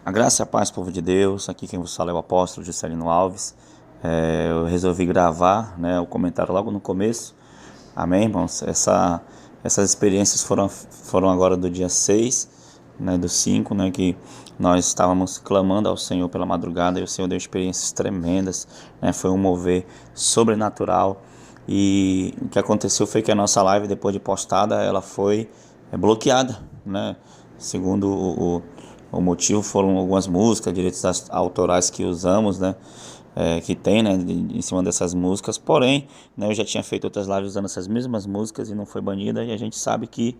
A graça e a paz, povo de Deus. Aqui quem vos fala é o apóstolo Juscelino Alves. Eu resolvi gravar, né, o comentário logo no começo. Amém, irmãos? Essas experiências foram agora do dia 6, né, do 5, né, que nós estávamos clamando ao Senhor pela madrugada e o Senhor deu experiências tremendas, né, foi um mover sobrenatural. E o que aconteceu foi que a nossa live, depois de postada, ela foi bloqueada, né? Segundo o motivo foram algumas músicas, direitos autorais que usamos, né? Que tem, né, em cima dessas músicas. Porém, né, eu já tinha feito outras lives usando essas mesmas músicas e não foi banida. E a gente sabe que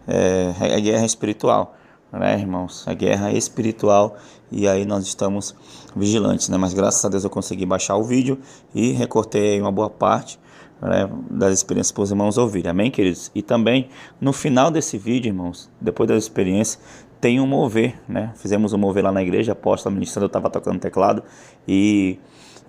é guerra espiritual, né, irmãos? É guerra espiritual e aí nós estamos vigilantes, né? Mas graças a Deus eu consegui baixar o vídeo e recortei uma boa parte, né, das experiências para os irmãos ouvirem, amém, queridos? E também no final desse vídeo, irmãos, depois das experiências, tem um mover, né? Fizemos um mover lá na igreja, a apóstola ministrando, eu estava tocando teclado e,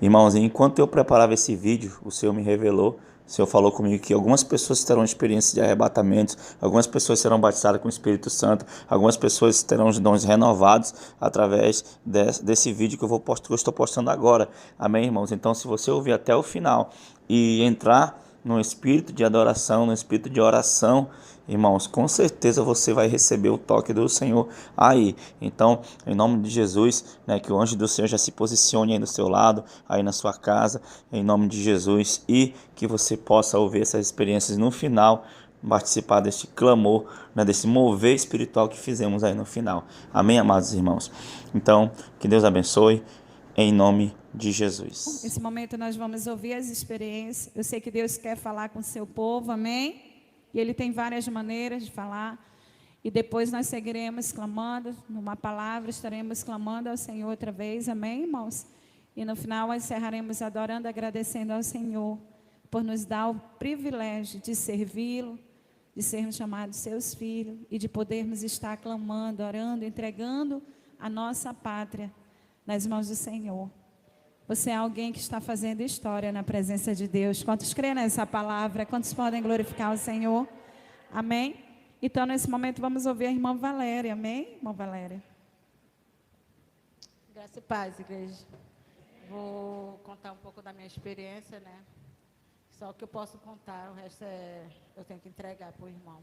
irmãos, enquanto eu preparava esse vídeo, o Senhor me revelou. O Senhor falou comigo que algumas pessoas terão experiências de arrebatamentos, algumas pessoas serão batizadas com o Espírito Santo, algumas pessoas terão os dons renovados através desse vídeo que que eu estou postando agora. Amém, irmãos? Então, se você ouvir até o final e entrar no espírito de adoração, no espírito de oração, irmãos, com certeza você vai receber o toque do Senhor aí. Então, em nome de Jesus, né, que o anjo do Senhor já se posicione aí do seu lado, aí na sua casa, em nome de Jesus, e que você possa ouvir essas experiências no final, participar deste clamor, né, desse mover espiritual que fizemos aí no final. Amém, amados irmãos? Então, que Deus abençoe, em nome de Jesus. Nesse momento nós vamos ouvir as experiências. Eu sei que Deus quer falar com o seu povo, amém? E Ele tem várias maneiras de falar. E depois nós seguiremos clamando, numa palavra estaremos clamando ao Senhor outra vez, amém, irmãos? E no final encerraremos adorando, agradecendo ao Senhor por nos dar o privilégio de servi-lo, de sermos chamados seus filhos e de podermos estar clamando, orando, entregando a nossa pátria nas mãos do Senhor. Você é alguém que está fazendo história na presença de Deus. Quantos creem nessa palavra? Quantos podem glorificar o Senhor? Amém? Então, nesse momento, vamos ouvir a irmã Valéria. Amém, irmã Valéria? Graça e paz, igreja. Vou contar um pouco da minha experiência, né? Só o que eu posso contar, o resto eu tenho que entregar para o irmão.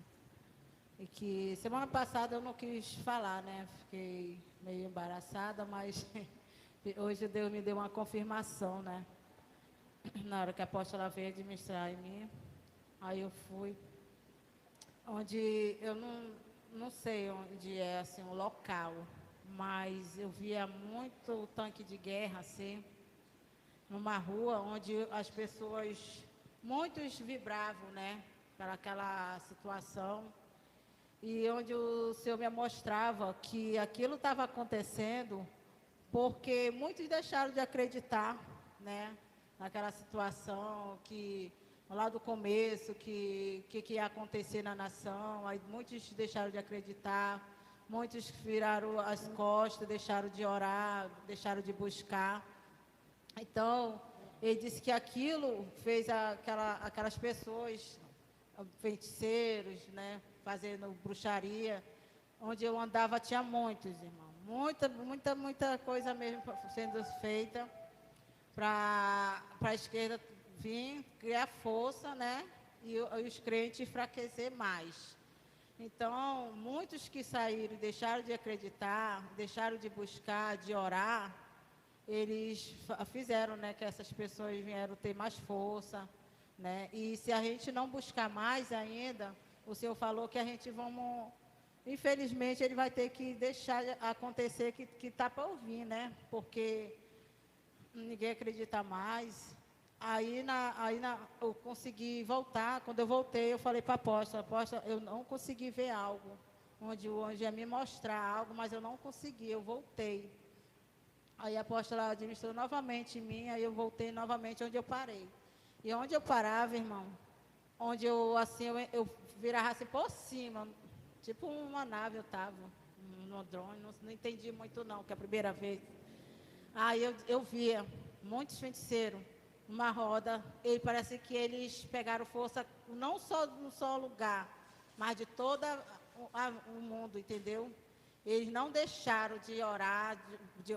E que semana passada eu não quis falar, né? Fiquei meio embaraçada, mas hoje Deus me deu uma confirmação, né? Na hora que a apóstola veio administrar em mim, aí eu fui, onde eu não sei onde é assim o local, mas eu via muito tanque de guerra assim, numa rua onde as pessoas, muitos vibravam, né? Para aquela situação. E onde o Senhor me mostrava que aquilo estava acontecendo porque muitos deixaram de acreditar, né, naquela situação que lá do começo que ia acontecer na nação. Aí muitos deixaram de acreditar, muitos viraram as costas, deixaram de orar, deixaram de buscar. Então, ele disse que aquilo fez aquelas pessoas, feiticeiros, né, fazendo bruxaria. Onde eu andava tinha muitos, irmão. Muita coisa mesmo sendo feita para a esquerda vir, criar força, né? E os crentes enfraquecer mais. Então, muitos que saíram e deixaram de acreditar, deixaram de buscar, de orar, eles fizeram, né, que essas pessoas vieram ter mais força, né? E se a gente não buscar mais ainda, o Senhor falou que a gente vamos, infelizmente, ele vai ter que deixar acontecer que está para ouvir, né? Porque ninguém acredita mais. Eu consegui voltar. Quando eu voltei, eu falei para a apóstola, eu não consegui ver algo, onde o anjo ia me mostrar algo, mas eu não consegui, eu voltei. Aí a apóstola administrou novamente em mim, aí eu voltei novamente onde eu parei. E onde eu parava, irmão, onde eu virava assim por cima, tipo uma nave eu estava, no drone, não entendi muito não, que é a primeira vez. Aí eu via muitos feiticeiros, uma roda, e parece que eles pegaram força, não só num só lugar, mas de todo o mundo, entendeu? Eles não deixaram de orar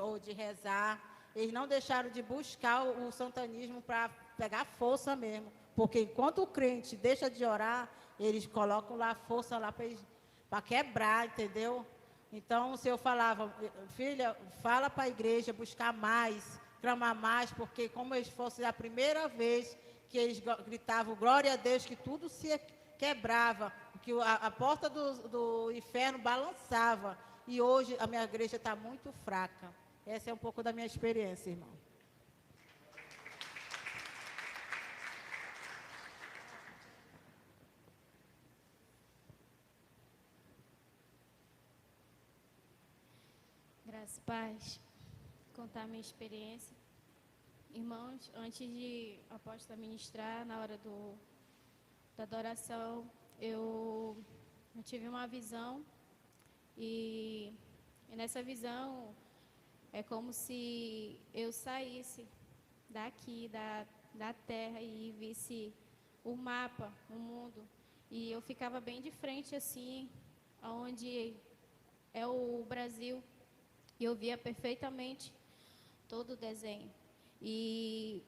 ou de rezar, eles não deixaram de buscar o santanismo para pegar força mesmo. Porque enquanto o crente deixa de orar, eles colocam lá força lá para quebrar, entendeu? Então o Senhor falava, filha, fala para a igreja buscar mais, clamar mais, porque como eles fossem a primeira vez que eles gritavam glória a Deus, que tudo se quebrava, que a porta do inferno balançava. E hoje a minha igreja está muito fraca. Essa é um pouco da minha experiência, irmão. Graças a paz, contar a minha experiência. Irmãos, antes de a apóstola ministrar, na hora da adoração, eu tive uma visão e nessa visão é como se eu saísse daqui, da terra e visse o mapa, o mundo. E eu ficava bem de frente assim, onde é o Brasil. E eu via perfeitamente todo o desenho. E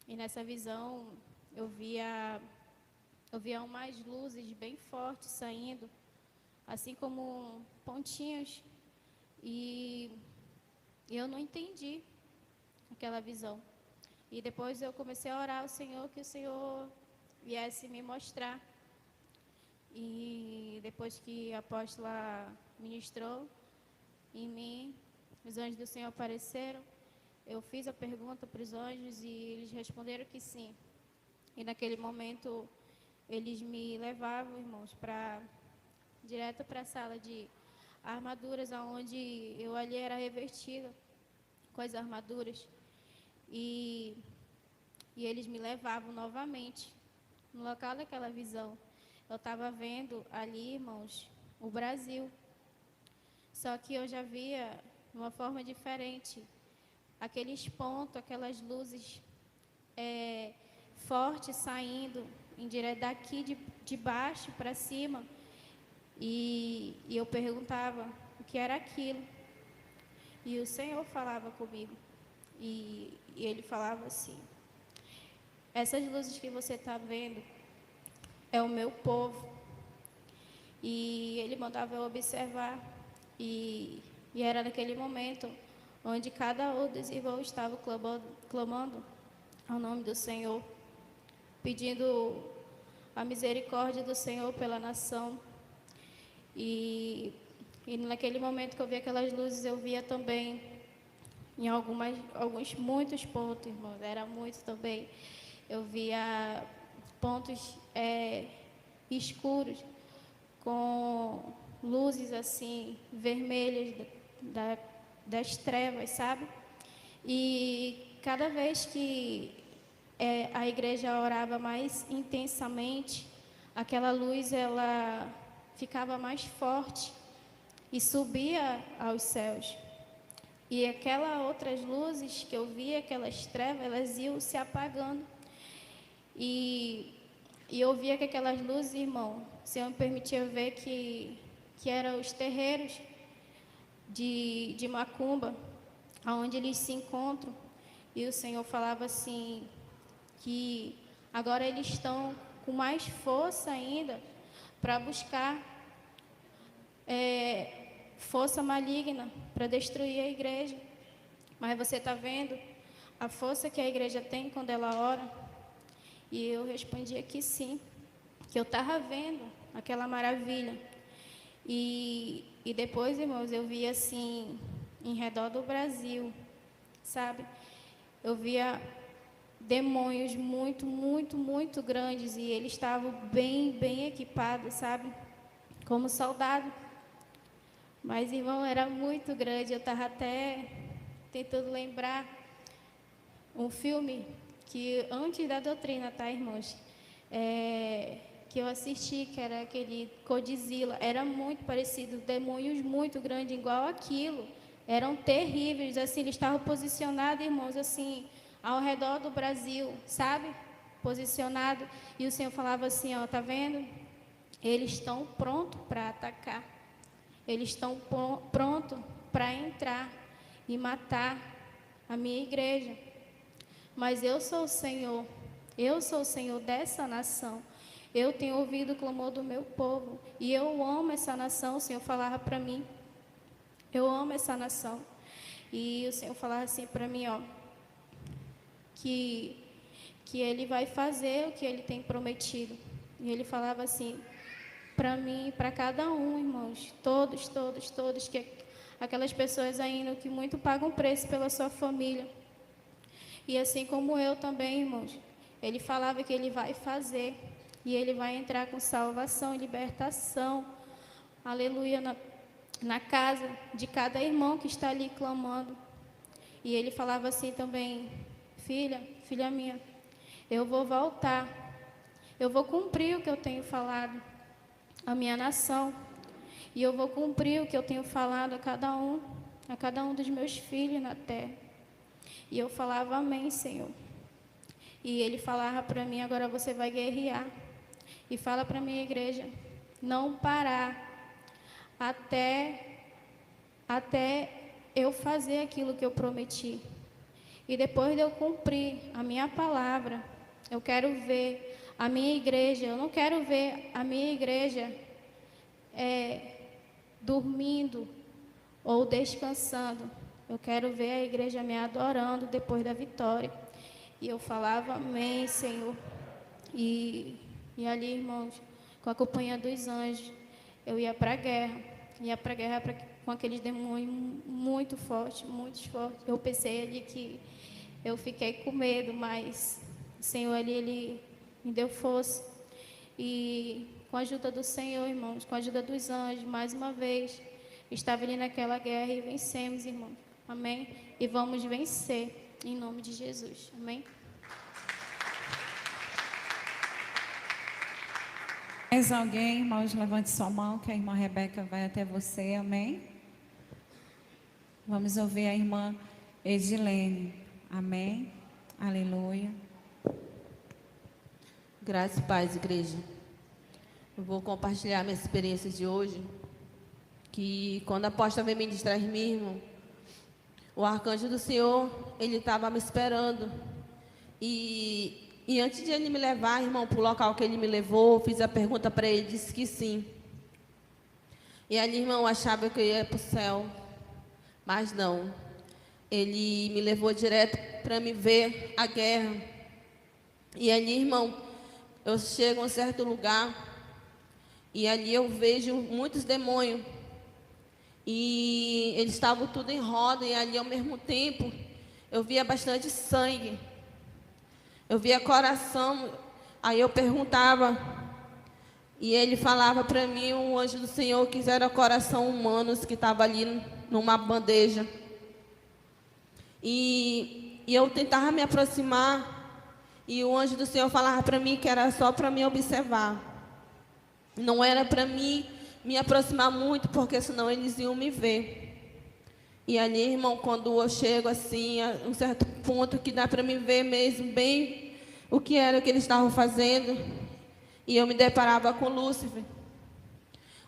nessa visão eu via umas luzes bem fortes saindo, assim como pontinhos. E eu não entendi aquela visão. E depois eu comecei a orar ao Senhor, que o Senhor viesse me mostrar. E depois que a apóstola ministrou em mim, os anjos do Senhor apareceram. Eu fiz a pergunta para os anjos e eles responderam que sim. E naquele momento eles me levavam, irmãos, direto para a sala de armaduras, onde eu ali era revestida com as armaduras. E eles me levavam novamente no local daquela visão. Eu estava vendo ali, irmãos, o Brasil. Só que eu já via de uma forma diferente. Aqueles pontos, aquelas luzes fortes saindo em direto daqui de baixo para cima. E eu perguntava o que era aquilo. E o Senhor falava comigo. E Ele falava assim: essas luzes que você está vendo é o meu povo. E Ele mandava eu observar. E era naquele momento onde cada um dos irmãos estava clamando ao nome do Senhor, pedindo a misericórdia do Senhor pela nação. E naquele momento que eu vi aquelas luzes, eu via também em muitos pontos, irmãos, era muito também. Eu via pontos escuros, com luzes assim, vermelhas das trevas, sabe? E cada vez que a igreja orava mais intensamente, aquela luz, ela ficava mais forte e subia aos céus. E aquelas outras luzes que eu via, aquelas trevas, elas iam se apagando. E eu via que aquelas luzes, irmão, o Senhor me permitia ver que eram os terreiros de macumba, onde eles se encontram. E o Senhor falava assim, que agora eles estão com mais força ainda para buscar força maligna para destruir a igreja. Mas você está vendo a força que a igreja tem quando ela ora? E eu respondia que sim, que eu estava vendo aquela maravilha. E depois, irmãos, eu via assim, em redor do Brasil, sabe? Eu via demônios muito, muito, muito grandes, e eles estavam bem, bem equipados, sabe? Como soldado. Mas, irmão, era muito grande. Eu estava até tentando lembrar um filme que, antes da doutrina, tá, irmãos? Que eu assisti, que era aquele Godzilla. Era muito parecido, demônios muito grandes, igual aquilo. Eram terríveis, assim, eles estavam posicionados, irmãos, assim, ao redor do Brasil, sabe? Posicionado. E o Senhor falava assim, ó, tá vendo? Eles estão prontos para atacar. eles estão prontos para entrar e matar a minha igreja. Mas eu sou o Senhor dessa nação. Eu tenho ouvido o clamor do meu povo e eu amo essa nação. O Senhor falava para mim, eu amo essa nação. E o Senhor falava assim para mim, ó, que Ele vai fazer o que Ele tem prometido. E Ele falava assim para mim, para cada um, irmãos, todos, que aquelas pessoas ainda que muito pagam preço pela sua família. E assim como eu também, irmãos, Ele falava que Ele vai fazer. E Ele vai entrar com salvação e libertação, aleluia, na casa de cada irmão que está ali clamando. E Ele falava assim também, filha minha, eu vou voltar, eu vou cumprir o que eu tenho falado à minha nação, e eu vou cumprir o que eu tenho falado a cada um dos meus filhos na terra. E eu falava, amém, Senhor. E Ele falava para mim, agora você vai guerrear. E fala para a minha igreja, não parar até eu fazer aquilo que eu prometi. E depois de eu cumprir a minha palavra, eu quero ver a minha igreja, eu não quero ver a minha igreja dormindo ou descansando. Eu quero ver a igreja me adorando depois da vitória. E eu falava, amém, Senhor. E ali, irmãos, com a companhia dos anjos, eu ia para a guerra. Com aqueles demônios muito fortes. Eu pensei ali que eu fiquei com medo, mas o Senhor ali, Ele me deu força. E com a ajuda do Senhor, irmãos, com a ajuda dos anjos, mais uma vez, estava ali naquela guerra e vencemos, irmãos. Amém? E vamos vencer, em nome de Jesus. Amém? Mais alguém, irmãos, levante sua mão, que a irmã Rebeca vai até você, amém? Vamos ouvir a irmã Edilene, amém? Aleluia. Graça e paz, igreja. Eu vou compartilhar minha experiência de hoje, que quando a apóstola veio ministrar em mim, irmão, o arcanjo do Senhor, ele estava me esperando. E antes de ele me levar, irmão, para o local que ele me levou, fiz a pergunta para ele, disse que sim. E ali, irmão, eu achava que eu ia para o céu, mas não. Ele me levou direto para me ver a guerra. E ali, irmão, eu chego a um certo lugar, e ali eu vejo muitos demônios. E eles estavam tudo em roda, e ali ao mesmo tempo, eu via bastante sangue. Eu via coração, aí eu perguntava, e ele falava para mim, o anjo do Senhor, que era coração humanos, que estava ali numa bandeja. E eu tentava me aproximar, e o anjo do Senhor falava para mim que era só para me observar. Não era para mim me aproximar muito, porque senão eles iam me ver. E ali, irmão, quando eu chego assim, a um certo ponto que dá para me ver mesmo bem o que era que eles estavam fazendo, e eu me deparava com Lúcifer.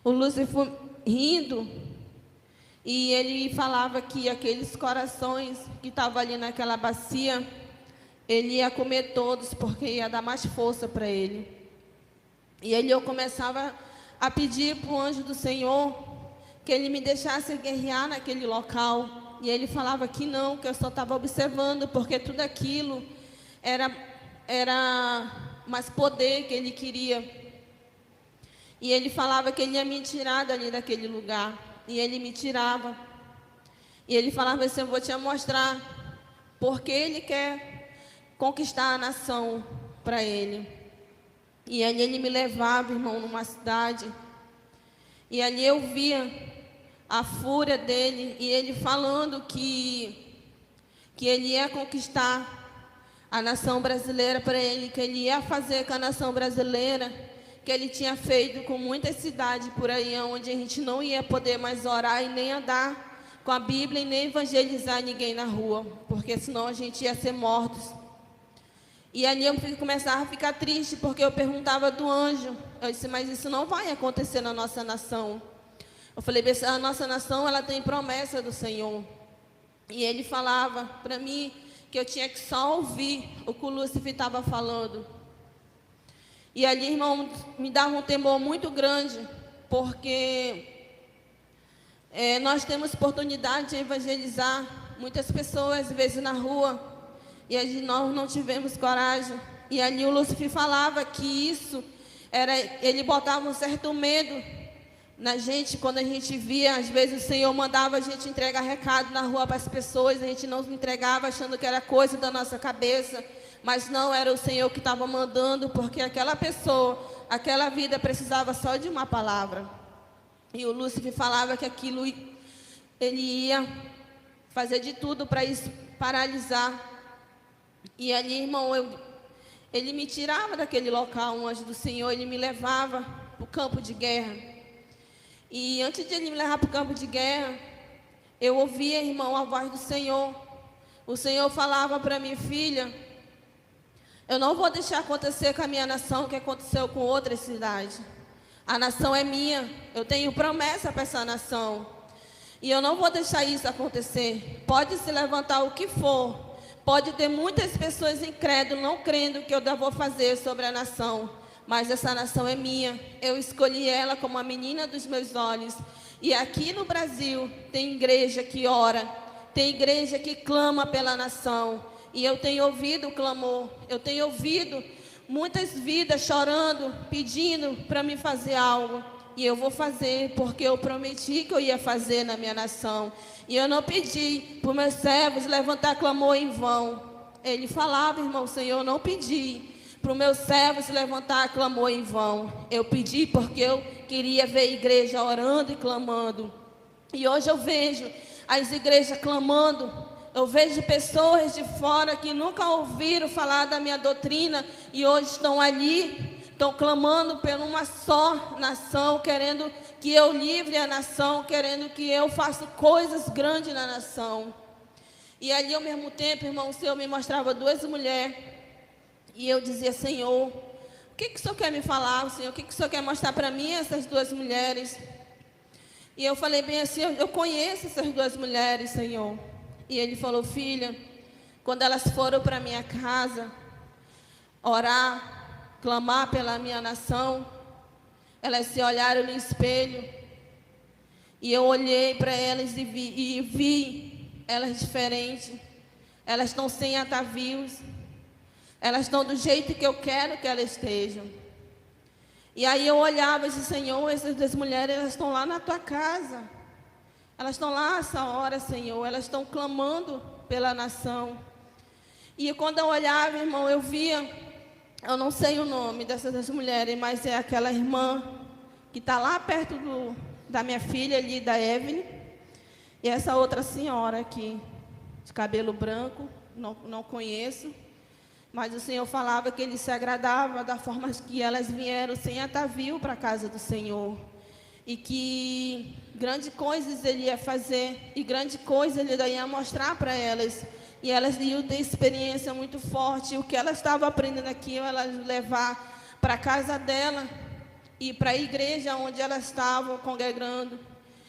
O Lúcifer rindo, e ele falava que aqueles corações que estavam ali naquela bacia, ele ia comer todos, porque ia dar mais força para ele. E ali eu começava a pedir para o anjo do Senhor que ele me deixasse guerrear naquele local. E ele falava que não, que eu só estava observando, porque tudo aquilo era mais poder que ele queria. E ele falava que ele ia me tirar dali daquele lugar. E ele me tirava. E ele falava assim, eu vou te mostrar, porque ele quer conquistar a nação para ele. E ali ele me levava, irmão, numa cidade. E ali eu via a fúria dele, e ele falando que ele ia conquistar a nação brasileira para ele, que ele ia fazer com a nação brasileira, que ele tinha feito com muitas cidades por aí, onde a gente não ia poder mais orar e nem andar com a Bíblia e nem evangelizar ninguém na rua, porque senão a gente ia ser mortos. E ali eu começava a ficar triste, porque eu perguntava do anjo, eu disse, mas isso não vai acontecer na nossa nação. Eu falei, a nossa nação, ela tem promessa do Senhor. E ele falava para mim que eu tinha que só ouvir o que o Lúcifer estava falando. E ali, irmão, me dava um temor muito grande, porque nós temos oportunidade de evangelizar muitas pessoas, às vezes na rua, e nós não tivemos coragem. E ali o Lúcifer falava que isso ele botava um certo medo na gente, quando a gente via, às vezes o Senhor mandava a gente entregar recado na rua para as pessoas, a gente não entregava achando que era coisa da nossa cabeça, mas não, era o Senhor que estava mandando, porque aquela pessoa, aquela vida precisava só de uma palavra. E o Lúcifer falava que aquilo, ele ia fazer de tudo para isso paralisar. E ali, irmão, ele me tirava daquele local, um anjo do Senhor, ele me levava para o campo de guerra. E antes de ele me levar para o campo de guerra, eu ouvia, irmão, a voz do Senhor. O Senhor falava para mim, filha, eu não vou deixar acontecer com a minha nação o que aconteceu com outras cidades. A nação é minha, eu tenho promessa para essa nação. E eu não vou deixar isso acontecer. Pode se levantar o que for. Pode ter muitas pessoas incrédulas, não crendo que eu vou fazer sobre a nação. Mas essa nação é minha, eu escolhi ela como a menina dos meus olhos. E aqui no Brasil tem igreja que ora, tem igreja que clama pela nação. E eu tenho ouvido o clamor, eu tenho ouvido muitas vidas chorando, pedindo para me fazer algo. E eu vou fazer, porque eu prometi que eu ia fazer na minha nação. E eu não pedi para os meus servos levantar clamor em vão. Ele falava, irmão, Senhor, eu não pedi para os meus servos levantar clamor em vão. Eu pedi porque eu queria ver a igreja orando e clamando. E hoje eu vejo as igrejas clamando. Eu vejo pessoas de fora que nunca ouviram falar da minha doutrina e hoje estão ali, estão clamando por uma só nação, querendo que eu livre a nação, querendo que eu faça coisas grandes na nação. E ali ao mesmo tempo, irmão, o Senhor me mostrava duas mulheres. E eu dizia, Senhor, o que o Senhor quer me falar, Senhor? O que o Senhor quer mostrar para mim, essas duas mulheres? E eu falei bem assim, eu conheço essas duas mulheres, Senhor. E ele falou, filha, quando elas foram para minha casa orar, clamar pela minha nação, elas se olharam no espelho. E eu olhei para elas e vi elas diferentes. Elas estão sem atavios. Elas estão do jeito que eu quero que elas estejam. E aí eu olhava e disse, Senhor, essas duas mulheres, elas estão lá na tua casa. Elas estão lá essa hora, Senhor. Elas estão clamando pela nação. E quando eu olhava, irmão, eu via, eu não sei o nome dessas duas mulheres, mas é aquela irmã que está lá perto da minha filha ali, da Evelyn. E essa outra senhora aqui, de cabelo branco, não conheço. Mas o Senhor falava que Ele se agradava da forma que elas vieram sem atavio para a casa do Senhor. E que grandes coisas Ele ia fazer, e grandes coisas Ele ia mostrar para elas. E elas iam ter experiência muito forte. E o que elas estavam aprendendo aqui, elas levar para a casa dela e para a igreja onde elas estavam congregando.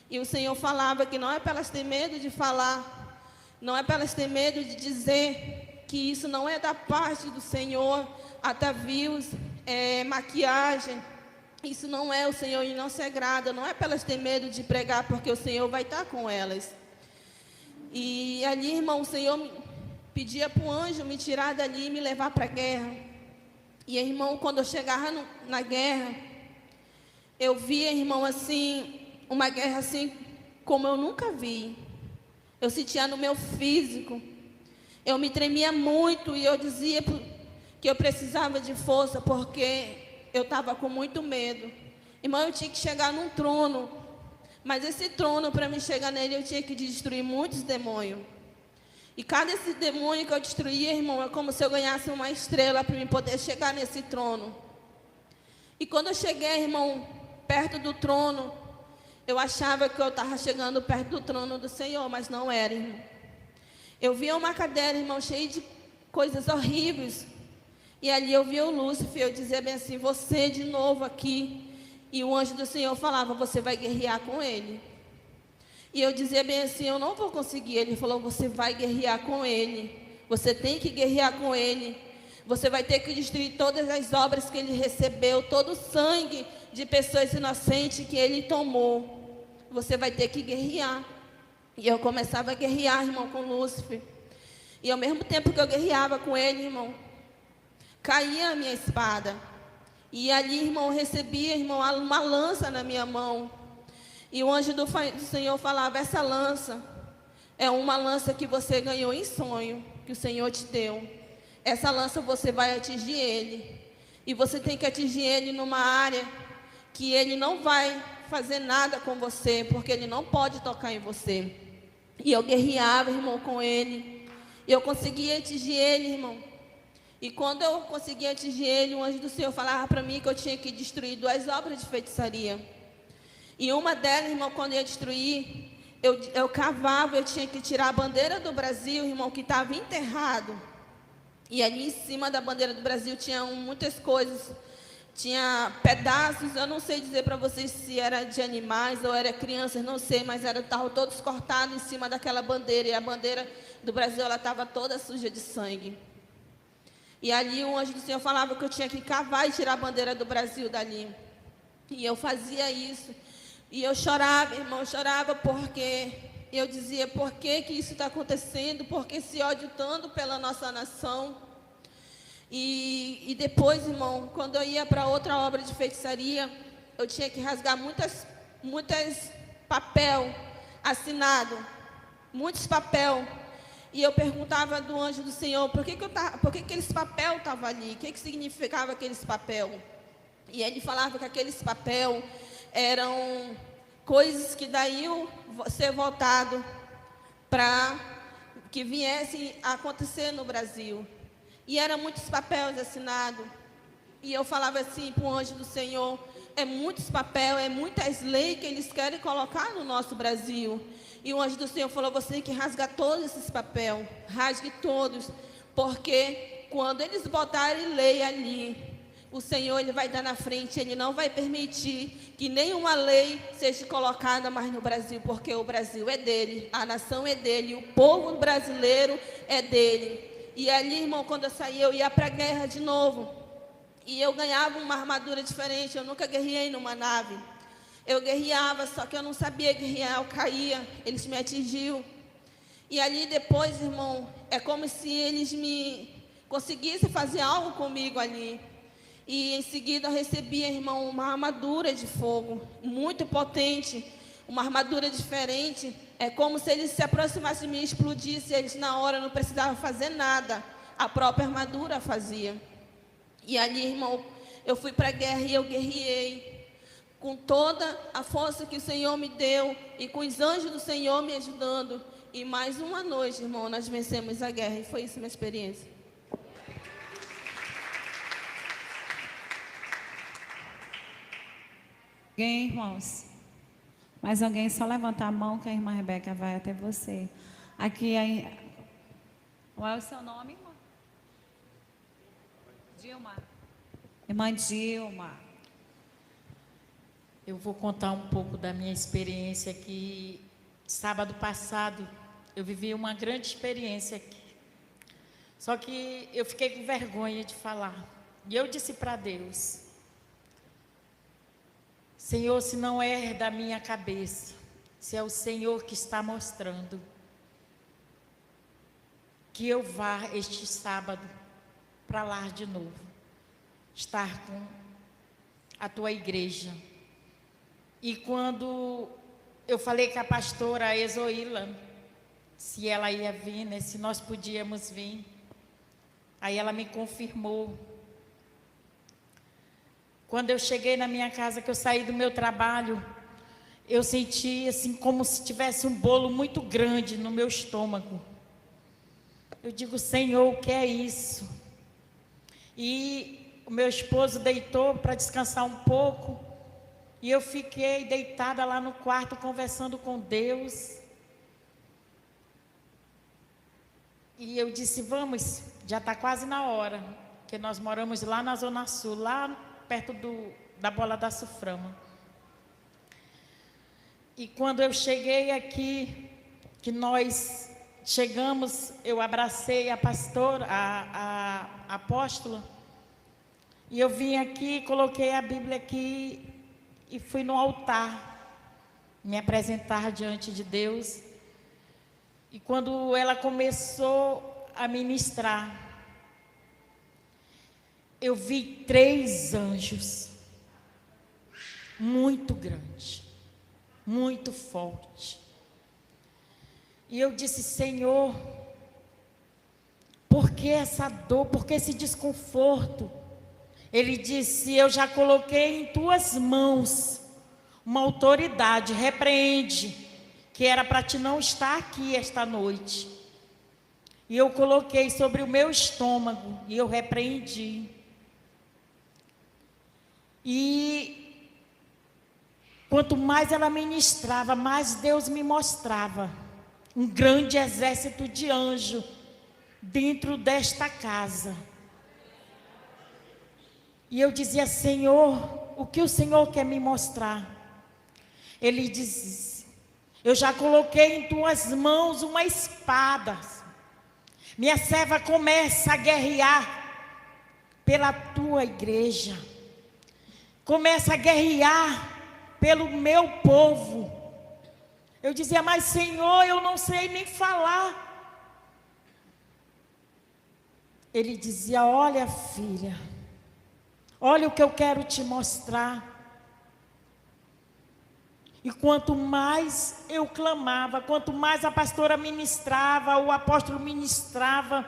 E o Senhor falava que não é para elas ter medo de falar, não é para elas ter medo de dizer que isso não é da parte do Senhor, atavios, maquiagem, isso não é o Senhor e não se agrada, não é para elas ter medo de pregar, porque o Senhor vai estar com elas. E ali, irmão, o Senhor pedia para o anjo me tirar dali e me levar para a guerra. E, irmão, quando eu chegava na guerra, eu via, irmão, assim, uma guerra assim, como eu nunca vi. Eu sentia no meu físico. Eu me tremia muito e eu dizia que eu precisava de força, porque eu estava com muito medo. Irmão, eu tinha que chegar num trono. Mas esse trono, para mim chegar nele, eu tinha que destruir muitos demônios. E cada esse demônio que eu destruía, irmão, é como se eu ganhasse uma estrela para mim poder chegar nesse trono. E quando eu cheguei, irmão, perto do trono, eu achava que eu estava chegando perto do trono do Senhor, mas não era, irmão. Eu via uma cadeira, irmão, cheia de coisas horríveis. E ali eu via o Lúcifer, eu dizia bem assim, você de novo aqui. E o anjo do Senhor falava, você vai guerrear com ele. E eu dizia bem assim, eu não vou conseguir. Ele falou, você vai guerrear com ele. Você tem que guerrear com ele. Você vai ter que destruir todas as obras que ele recebeu, todo o sangue de pessoas inocentes que ele tomou. Você vai ter que guerrear. E eu começava a guerrear, irmão, com Lúcifer. E ao mesmo tempo que eu guerreava com ele, irmão, caía a minha espada. E ali, irmão, eu recebia, irmão, uma lança na minha mão. E o anjo do Senhor falava, essa lança é uma lança que você ganhou em sonho, que o Senhor te deu. Essa lança você vai atingir ele. E você tem que atingir ele numa área que ele não vai fazer nada com você, porque ele não pode tocar em você. E eu guerreava, irmão, com ele. E eu conseguia atingir ele, irmão. E quando eu conseguia atingir ele, o anjo do Senhor falava para mim que eu tinha que destruir 2 obras de feitiçaria. E uma delas, irmão, quando eu ia destruir, eu cavava, eu tinha que tirar a bandeira do Brasil, irmão, que estava enterrado. E ali em cima da bandeira do Brasil tinha muitas coisas. Tinha pedaços, eu não sei dizer para vocês se era de animais ou era crianças, não sei, mas estavam todos cortados em cima daquela bandeira. E a bandeira do Brasil, ela estava toda suja de sangue. E ali o anjo do Senhor falava que eu tinha que cavar e tirar a bandeira do Brasil dali. E eu fazia isso. E eu chorava, irmão, eu chorava porque eu dizia, por que que isso está acontecendo? Por que esse ódio tanto pela nossa nação? E depois, irmão, quando eu ia para outra obra de feitiçaria, eu tinha que rasgar muitas papel assinado, muitos papel. E eu perguntava do anjo do Senhor, por que aqueles papel estavam ali? O que significava aqueles papel? E ele falava que aqueles papel eram coisas que daí iam ser voltado para que viessem a acontecer no Brasil. E eram muitos papéis assinados. E eu falava assim para o anjo do Senhor, é muitos papéis, é muitas leis que eles querem colocar no nosso Brasil. E o anjo do Senhor falou, você tem que rasgar todos esses papéis, rasgue todos, porque quando eles botarem lei ali, o Senhor ele vai dar na frente, ele não vai permitir que nenhuma lei seja colocada mais no Brasil, porque o Brasil é dele, a nação é dele, o povo brasileiro é dele. E ali, irmão, quando eu saía, eu ia para a guerra de novo. E eu ganhava uma armadura diferente, eu nunca guerreei numa nave. Eu guerreava, só que eu não sabia guerrear, eu caía, eles me atingiam. E ali depois, irmão, é como se eles me conseguissem fazer algo comigo ali. E em seguida eu recebia, irmão, uma armadura de fogo, muito potente, uma armadura diferente. É como se eles se aproximassem de mim e explodissem, eles na hora não precisavam fazer nada, a própria armadura fazia. E ali, irmão, eu fui para a guerra e eu guerreei com toda a força que o Senhor me deu e com os anjos do Senhor me ajudando. E mais uma noite, irmão, nós vencemos a guerra. E foi isso a minha experiência. Alguém, irmãos? Mais alguém? Só levantar a mão que a irmã Rebeca vai até você. Aqui, qual é o seu nome, irmã? Dilma. Irmã Dilma. Eu vou contar um pouco da minha experiência aqui. Sábado passado, eu vivi uma grande experiência aqui. Só que eu fiquei com vergonha de falar. E eu disse para Deus, Senhor, se não é da minha cabeça, se é o Senhor que está mostrando, que eu vá este sábado para lá de novo, estar com a tua igreja. E quando eu falei com a pastora Ezoíla, se ela ia vir, né, se nós podíamos vir, aí ela me confirmou. Quando eu cheguei na minha casa, que eu saí do meu trabalho, eu senti assim como se tivesse um bolo muito grande no meu estômago. Eu digo, Senhor, o que é isso? E o meu esposo deitou para descansar um pouco, e eu fiquei deitada lá no quarto, conversando com Deus. E eu disse, vamos, já está quase na hora, porque nós moramos lá na Zona Sul, lá perto da bola da Suframa. E quando eu cheguei aqui, que nós chegamos, eu abracei a pastora, a apóstola, e eu vim aqui, coloquei a Bíblia aqui e fui no altar me apresentar diante de Deus. E quando ela começou a ministrar, eu vi 3 anjos, muito grandes, muito forte. E eu disse: Senhor, por que essa dor, por que esse desconforto? Ele disse: eu já coloquei em tuas mãos uma autoridade, repreende, que era para te não estar aqui esta noite. E eu coloquei sobre o meu estômago e eu repreendi. E quanto mais ela ministrava, mais Deus me mostrava um grande exército de anjos dentro desta casa. E eu dizia: Senhor, o que o Senhor quer me mostrar? Ele diz: eu já coloquei em tuas mãos uma espada. Minha serva começa a guerrear pela tua igreja. Começa a guerrear pelo meu povo. Eu dizia: mas Senhor, eu não sei nem falar. Ele dizia: olha, filha, olha o que eu quero te mostrar. E quanto mais eu clamava, quanto mais a pastora ministrava, o apóstolo ministrava,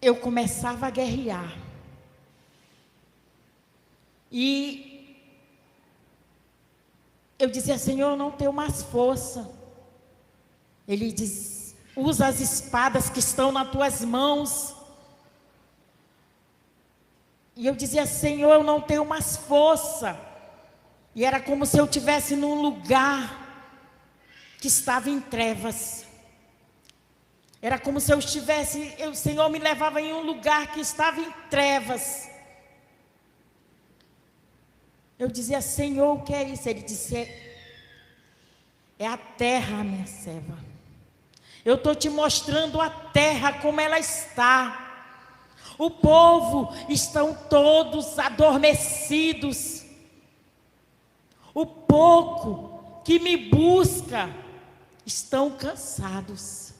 eu começava a guerrear. E eu dizia: Senhor, eu não tenho mais força. Ele diz: usa as espadas que estão nas tuas mãos. E eu dizia: Senhor, eu não tenho mais força. E era como se eu estivesse num lugar que estava em trevas. Era como se eu estivesse, o Senhor me levava em um lugar que estava em trevas. Eu dizia: Senhor, o que é isso? Ele disse: é a terra, minha serva. Eu estou te mostrando a terra como ela está. O povo estão todos adormecidos. O pouco que me busca estão cansados.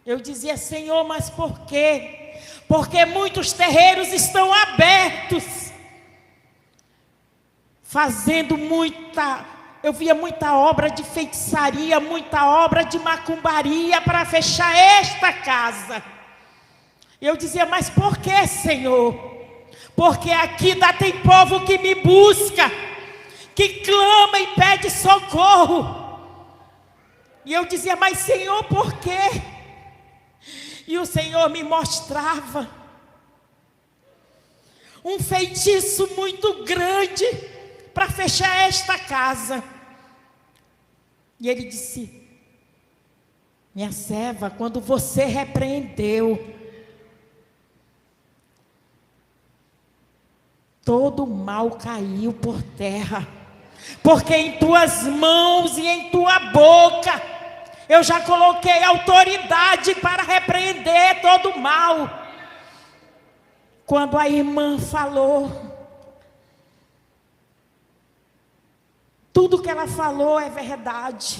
Eu dizia: Senhor, mas por quê? Porque muitos terreiros estão abertos, fazendo eu via muita obra de feitiçaria, muita obra de macumbaria para fechar esta casa. Eu dizia: mas por que, Senhor? Porque aqui ainda tem povo que me busca, que clama e pede socorro. E eu dizia: mas Senhor, por quê? E o Senhor me mostrava um feitiço muito grande para fechar esta casa. E ele disse: minha serva, quando você repreendeu, todo o mal caiu por terra, porque em tuas mãos e em tua boca eu já coloquei autoridade para repreender todo o mal. Quando a irmã falou, tudo que ela falou é verdade.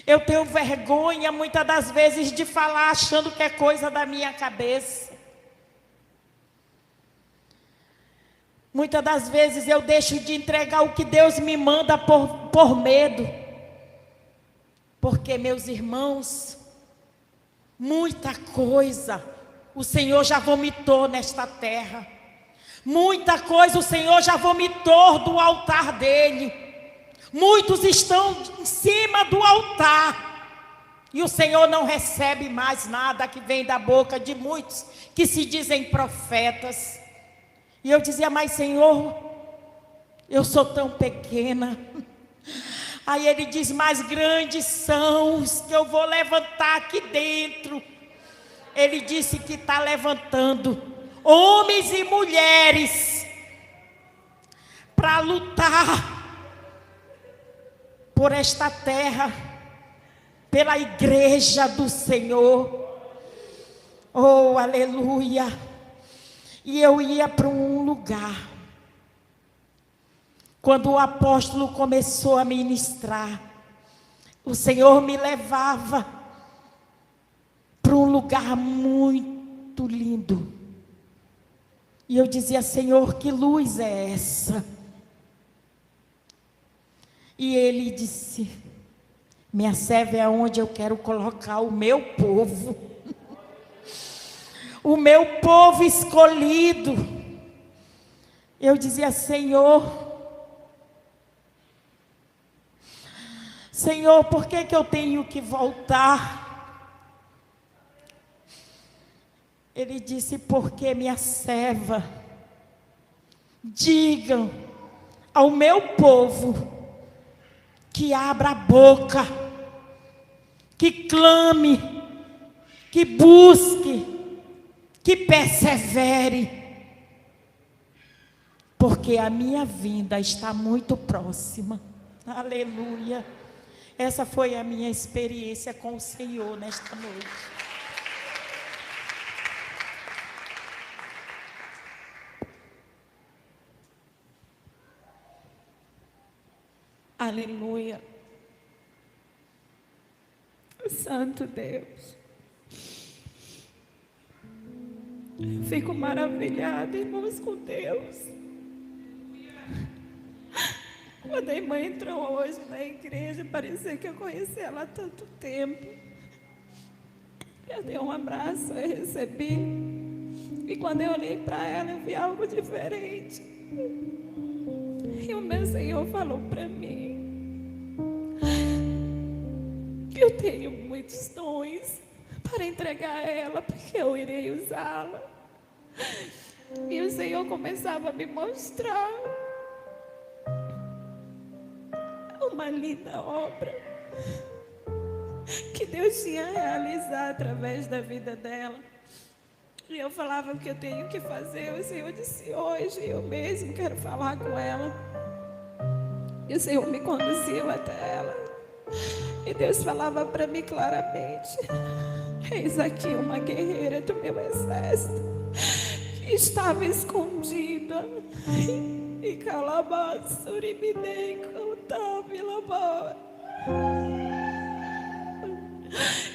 Eu tenho vergonha muitas das vezes de falar achando que é coisa da minha cabeça. Muitas das vezes eu deixo de entregar o que Deus me manda por medo. Porque, meus irmãos, muita coisa o Senhor já vomitou nesta terra. Muita coisa o Senhor já vomitou do altar dele. Muitos estão em cima do altar. E o Senhor não recebe mais nada que vem da boca de muitos que se dizem profetas. E eu dizia: mas Senhor, eu sou tão pequena. Aí ele diz: mais grandes são os que eu vou levantar aqui dentro. Ele disse que está levantando homens e mulheres para lutar por esta terra, pela igreja do Senhor. Oh, aleluia! E eu ia para um lugar. Quando o apóstolo começou a ministrar, o Senhor me levava para um lugar muito lindo. E eu dizia: Senhor, que luz é essa? E ele disse: minha serva, é onde eu quero colocar o meu povo. O meu povo escolhido. Eu dizia: Senhor, por que eu tenho que voltar? Ele disse: porque minha serva, digam ao meu povo que abra a boca, que clame, que busque, que persevere, porque a minha vinda está muito próxima. Aleluia. Essa foi a minha experiência com o Senhor nesta noite. Aleluia. Santo Deus. Eu fico maravilhada, irmãos, com Deus. Quando a irmã entrou hoje na igreja, parecia que eu conhecia ela há tanto tempo. Eu dei um abraço, eu recebi. E quando eu olhei para ela, eu vi algo diferente. E o meu Senhor falou para mim que eu tenho muitos dons para entregar a ela, porque eu irei usá-la. E o Senhor começava a me mostrar uma linda obra que Deus tinha realizado através da vida dela. E eu falava: o que eu tenho que fazer? O Senhor disse: hoje eu mesmo quero falar com ela. E o Senhor me conduziu até ela. E Deus falava para mim claramente: eis aqui uma guerreira do meu exército que estava escondida. E calabaçuri me dei contábil.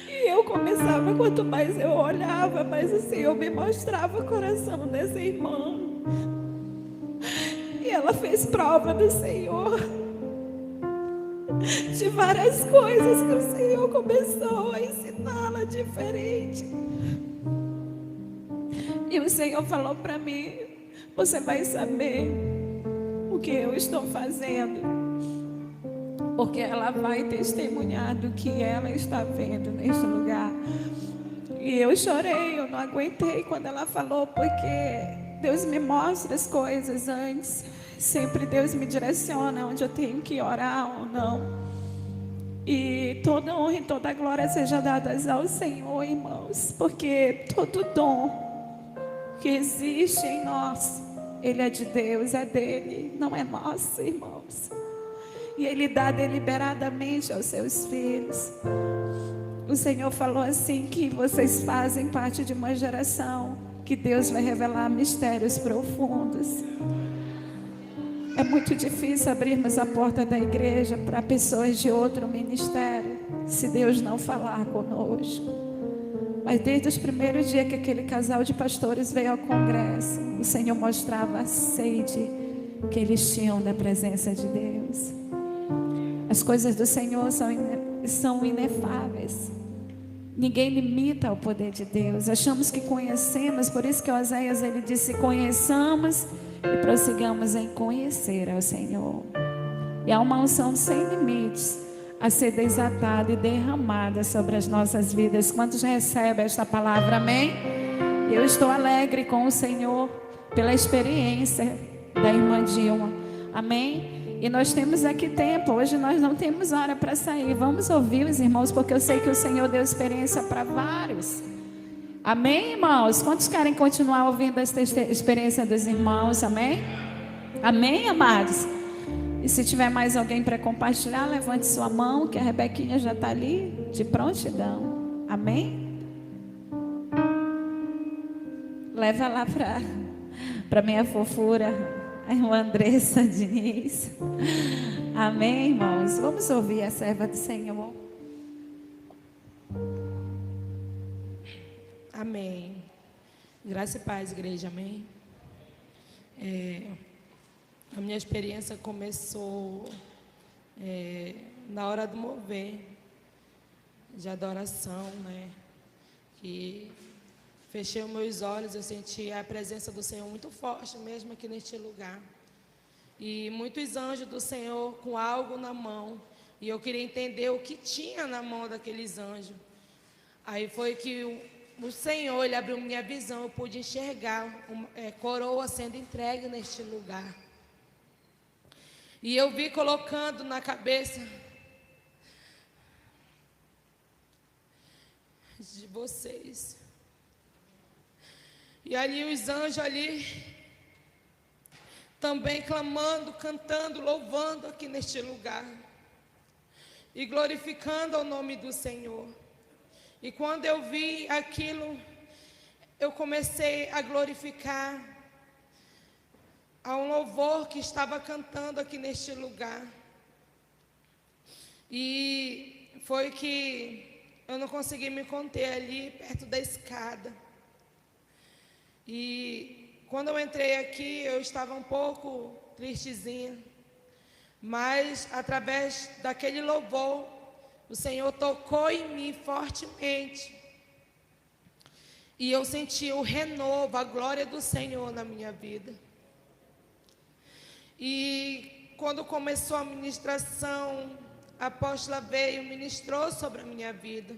E eu começava, quanto mais eu olhava, mais o Senhor me mostrava o coração dessa irmã. E ela fez prova do Senhor, de várias coisas que o Senhor começou a ensiná-la diferente. E o Senhor falou para mim: você vai saber o que eu estou fazendo, porque ela vai testemunhar do que ela está vendo neste lugar. E eu chorei, eu não aguentei quando ela falou, porque Deus me mostra as coisas antes. Sempre Deus me direciona onde eu tenho que orar ou não. E toda honra e toda glória seja dadas ao Senhor, irmãos, porque todo dom que existe em nós, ele é de Deus, é dele, não é nosso, irmãos. E ele dá deliberadamente aos seus filhos. O Senhor falou assim, que vocês fazem parte de uma geração que Deus vai revelar mistérios profundos. É muito difícil abrirmos a porta da igreja para pessoas de outro ministério, se Deus não falar conosco. Mas desde os primeiros dias que aquele casal de pastores veio ao congresso, o Senhor mostrava a sede que eles tinham da presença de Deus. As coisas do Senhor são inefáveis. Ninguém limita o poder de Deus. Achamos que conhecemos, por isso que Oséias ele disse: conheçamos e prossigamos em conhecer ao Senhor. E há uma unção sem limites a ser desatada e derramada sobre as nossas vidas. Quantos recebem esta palavra? Amém? Eu estou alegre com o Senhor pela experiência da irmã Dilma. Amém? E nós temos aqui tempo. Hoje nós não temos hora para sair. Vamos ouvir os irmãos, porque eu sei que o Senhor deu experiência para vários. Amém, irmãos? Quantos querem continuar ouvindo esta experiência dos irmãos? Amém? Amém, amados? E se tiver mais alguém para compartilhar, levante sua mão, que a Rebequinha já está ali de prontidão. Amém? Leva lá para minha fofura, a irmã Andressa Diniz. Amém, irmãos? Vamos ouvir a serva do Senhor. Amém. Graça e paz, igreja. Amém. A minha experiência começou na hora do mover de adoração, né? Que fechei os meus olhos, eu senti a presença do Senhor muito forte mesmo aqui neste lugar. E muitos anjos do Senhor com algo na mão. E eu queria entender o que tinha na mão daqueles anjos. Aí foi que o Senhor, Ele abriu minha visão, eu pude enxergar coroa sendo entregue neste lugar. E eu vi colocando na cabeça de vocês. E ali os anjos ali, também clamando, cantando, louvando aqui neste lugar. E glorificando o nome do Senhor. E quando eu vi aquilo, eu comecei a glorificar a um louvor que estava cantando aqui neste lugar. E foi que eu não consegui me conter ali perto da escada. E quando eu entrei aqui, eu estava um pouco tristezinha. Mas através daquele louvor, o Senhor tocou em mim fortemente. E eu senti o renovo, a glória do Senhor na minha vida. E quando começou a ministração, a apóstola veio e ministrou sobre a minha vida.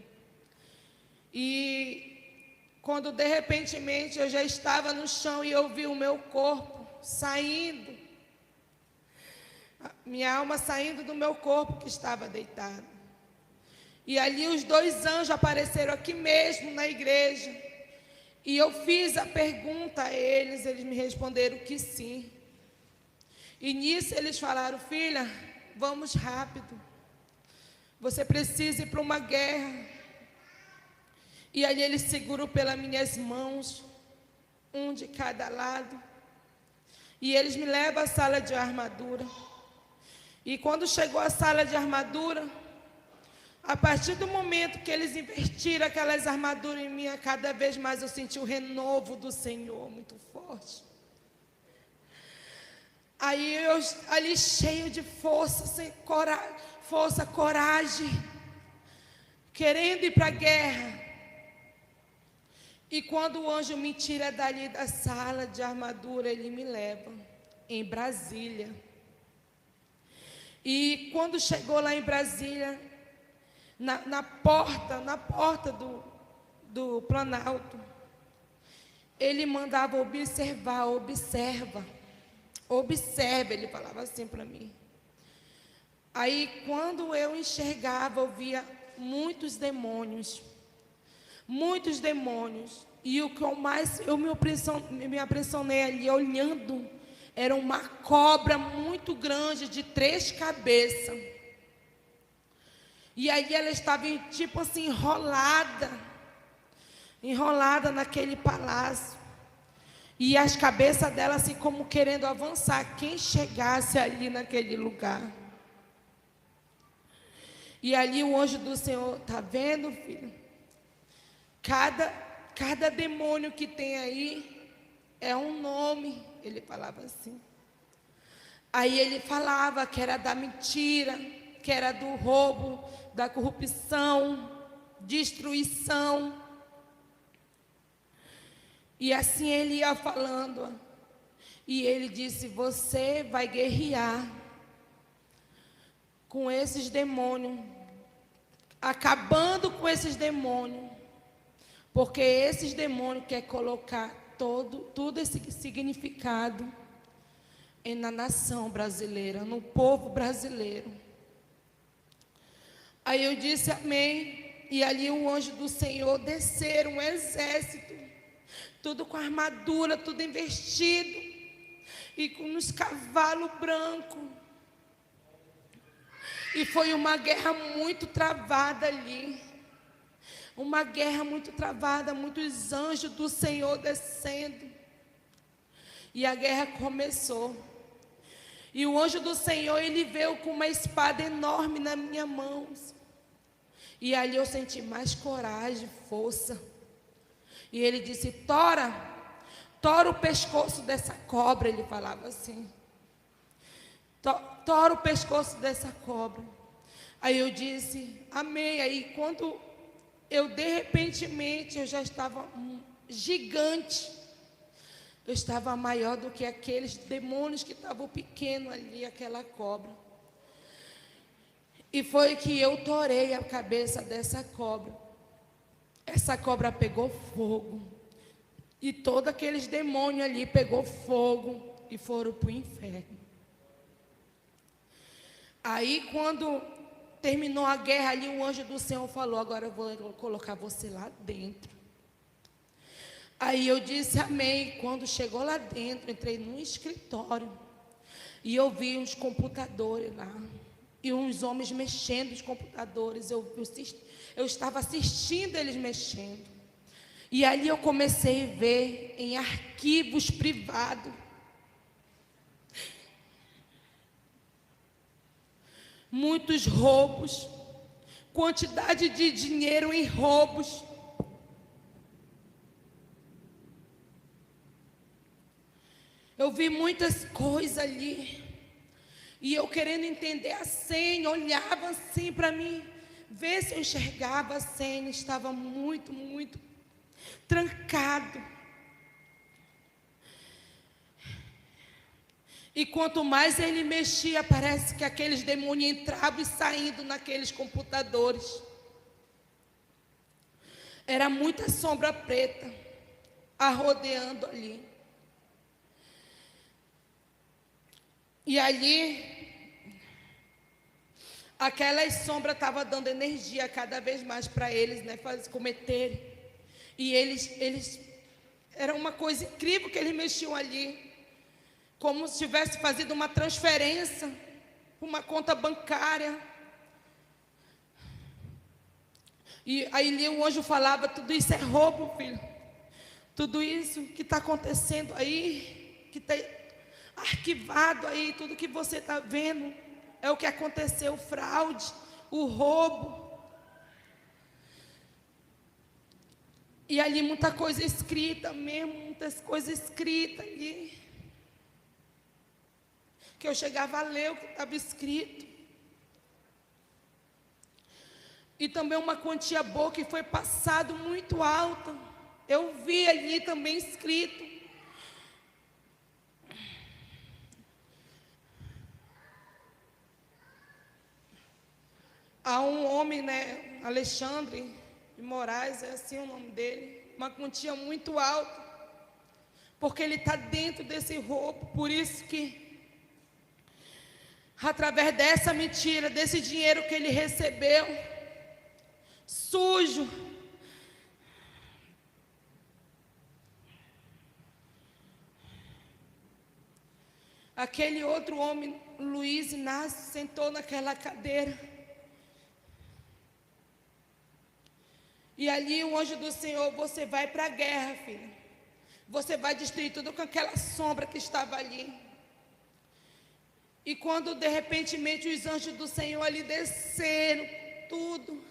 E quando de repentemente eu já estava no chão e eu vi o meu corpo saindo, minha alma saindo do meu corpo que estava deitado. E ali os dois anjos apareceram aqui mesmo na igreja. E eu fiz a pergunta a eles, eles me responderam que sim. E nisso eles falaram: filha, vamos rápido. Você precisa ir para uma guerra. E ali eles seguram pelas minhas mãos, um de cada lado. E eles me levam à sala de armadura. E quando chegou à sala de armadura, a partir do momento que eles investiram aquelas armaduras em mim, cada vez mais eu senti o renovo do Senhor muito forte. Aí eu ali cheio de força, coragem, querendo ir para a guerra. E quando o anjo me tira dali da sala de armadura, ele me leva em Brasília. E quando chegou lá em Brasília, na porta do Planalto, ele mandava observar, observa, ele falava assim para mim. Aí quando eu enxergava, eu via muitos demônios, e o que eu me impressionei ali olhando, era uma cobra muito grande, de 3 cabeças. E aí ela estava tipo assim, enrolada naquele palácio. E as cabeças dela assim como querendo avançar, quem chegasse ali naquele lugar. E ali o anjo do Senhor, tá vendo, filho? Cada demônio que tem aí é um nome, ele falava assim. Aí ele falava que era da mentira, que era do roubo, da corrupção, destruição. E assim ele ia falando. E ele disse: você vai guerrear com esses demônios, acabando com esses demônios, porque esses demônios querem colocar todo esse significado na nação brasileira, no povo brasileiro. Aí eu disse amém. E ali o anjo do Senhor desceram, um exército, tudo com armadura, tudo investido, e com uns cavalos brancos. E foi uma guerra muito travada ali. Uma guerra muito travada, muitos anjos do Senhor descendo. E a guerra começou. E o anjo do Senhor, ele veio com uma espada enorme na minha mão. E ali eu senti mais coragem, força. E ele disse: tora o pescoço dessa cobra. Ele falava assim: tora o pescoço dessa cobra. Aí eu disse: amém. Aí quando de repentemente, eu já estava gigante. Eu estava maior do que aqueles demônios que estavam pequenos ali, aquela cobra. E foi que eu torei a cabeça dessa cobra. Essa cobra pegou fogo. E todos aqueles demônios ali pegou fogo e foram para o inferno. Aí quando terminou a guerra ali, o anjo do Senhor falou: agora eu vou colocar você lá dentro. Aí eu disse amém. Quando chegou lá dentro, entrei num escritório e eu vi uns computadores lá e uns homens mexendo nos computadores. Eu estava assistindo eles mexendo. E ali eu comecei a ver em arquivos privados muitos roubos, quantidade de dinheiro em roubos. Eu vi muitas coisas ali. E eu querendo entender a senha, olhava assim para mim, ver se eu enxergava a senha. Estava muito, muito trancado. E quanto mais ele mexia, parece que aqueles demônios entravam e saindo naqueles computadores. Era muita sombra preta arrodeando ali. E ali, aquelas sombras estavam dando energia cada vez mais para eles, né, cometerem. E eles era uma coisa incrível que eles mexiam ali, como se tivesse fazido uma transferência, uma conta bancária. E aí o anjo falava: tudo isso é roubo, filho. Tudo isso que está acontecendo aí, que está arquivado aí, tudo que você está vendo, é o que aconteceu, o fraude, o roubo. E ali muita coisa escrita mesmo, muitas coisas escritas ali, que eu chegava a ler o que estava escrito. E também uma quantia boa que foi passado muito alta. Eu vi ali também escrito. Há um homem, né, Alexandre de Moraes, é assim o nome dele, uma quantia muito alta, porque ele está dentro desse roubo. Por isso que, através dessa mentira, desse dinheiro que ele recebeu, sujo, aquele outro homem, Luiz Inácio, sentou naquela cadeira. E ali o anjo do Senhor: você vai para a guerra, filha. Você vai destruir tudo com aquela sombra que estava ali. E quando de repentemente os anjos do Senhor ali desceram, tudo,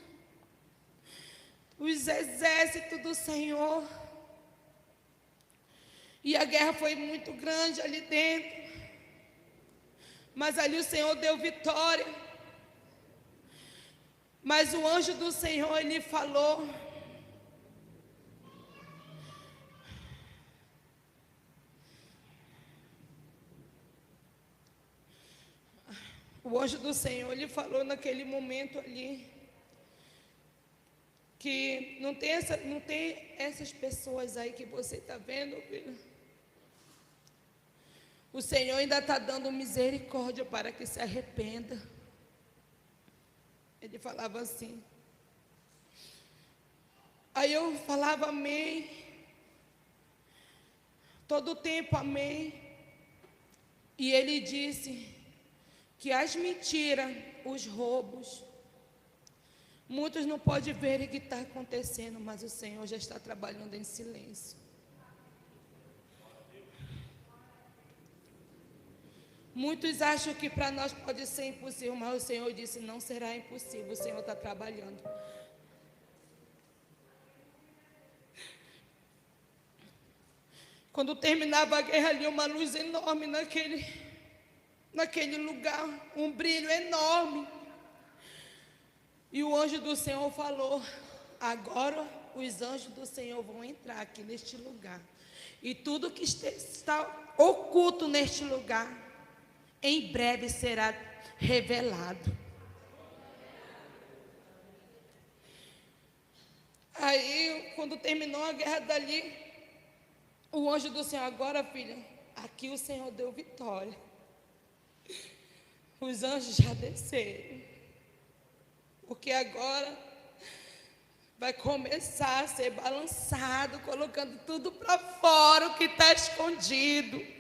os exércitos do Senhor, e a guerra foi muito grande ali dentro, mas ali o Senhor deu vitória. Mas o anjo do Senhor, ele falou: o anjo do Senhor, ele falou naquele momento ali, que não tem essas pessoas aí que você está vendo, filho. O Senhor ainda está dando misericórdia para que se arrependa. Ele falava assim. Aí eu falava amém. Todo o tempo amém. E ele disse que as mentiras, os roubos, muitos não podem ver o que está acontecendo, mas o Senhor já está trabalhando em silêncio. Muitos acham que para nós pode ser impossível, mas o Senhor disse, não será impossível, o Senhor está trabalhando. Quando terminava a guerra ali, uma luz enorme naquele lugar, um brilho enorme. E o anjo do Senhor falou, agora os anjos do Senhor vão entrar aqui neste lugar. E tudo que está oculto neste lugar, em breve será revelado. Aí, quando terminou a guerra dali, o anjo do Senhor, agora, filha, aqui o Senhor deu vitória. Os anjos já desceram. Porque agora vai começar a ser balançado, colocando tudo para fora, o que está escondido.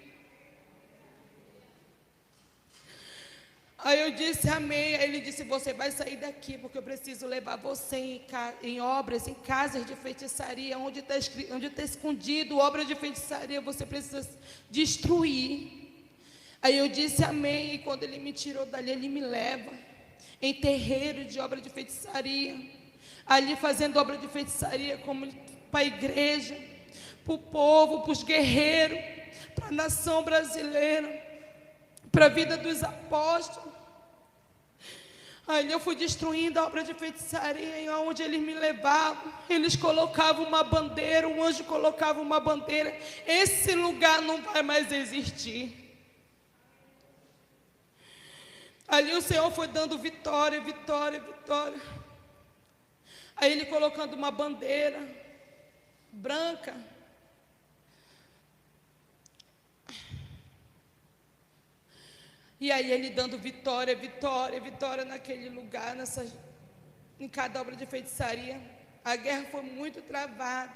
Aí eu disse amém. Aí ele disse, você vai sair daqui, porque eu preciso levar você em obras, em casas de feitiçaria, onde está escondido obra de feitiçaria, você precisa destruir. Aí eu disse amém. E quando ele me tirou dali, ele me leva em terreiro de obra de feitiçaria, ali fazendo obra de feitiçaria como para a igreja, para o povo, para os guerreiros, para a nação brasileira, para a vida dos apóstolos. Aí eu fui destruindo a obra de feitiçaria, e onde eles me levavam, eles colocavam uma bandeira, um anjo colocava uma bandeira, esse lugar não vai mais existir. Ali o Senhor foi dando vitória, vitória, vitória. Aí ele colocando uma bandeira branca. E aí ele dando vitória, vitória, vitória naquele lugar, em cada obra de feitiçaria. A guerra foi muito travada,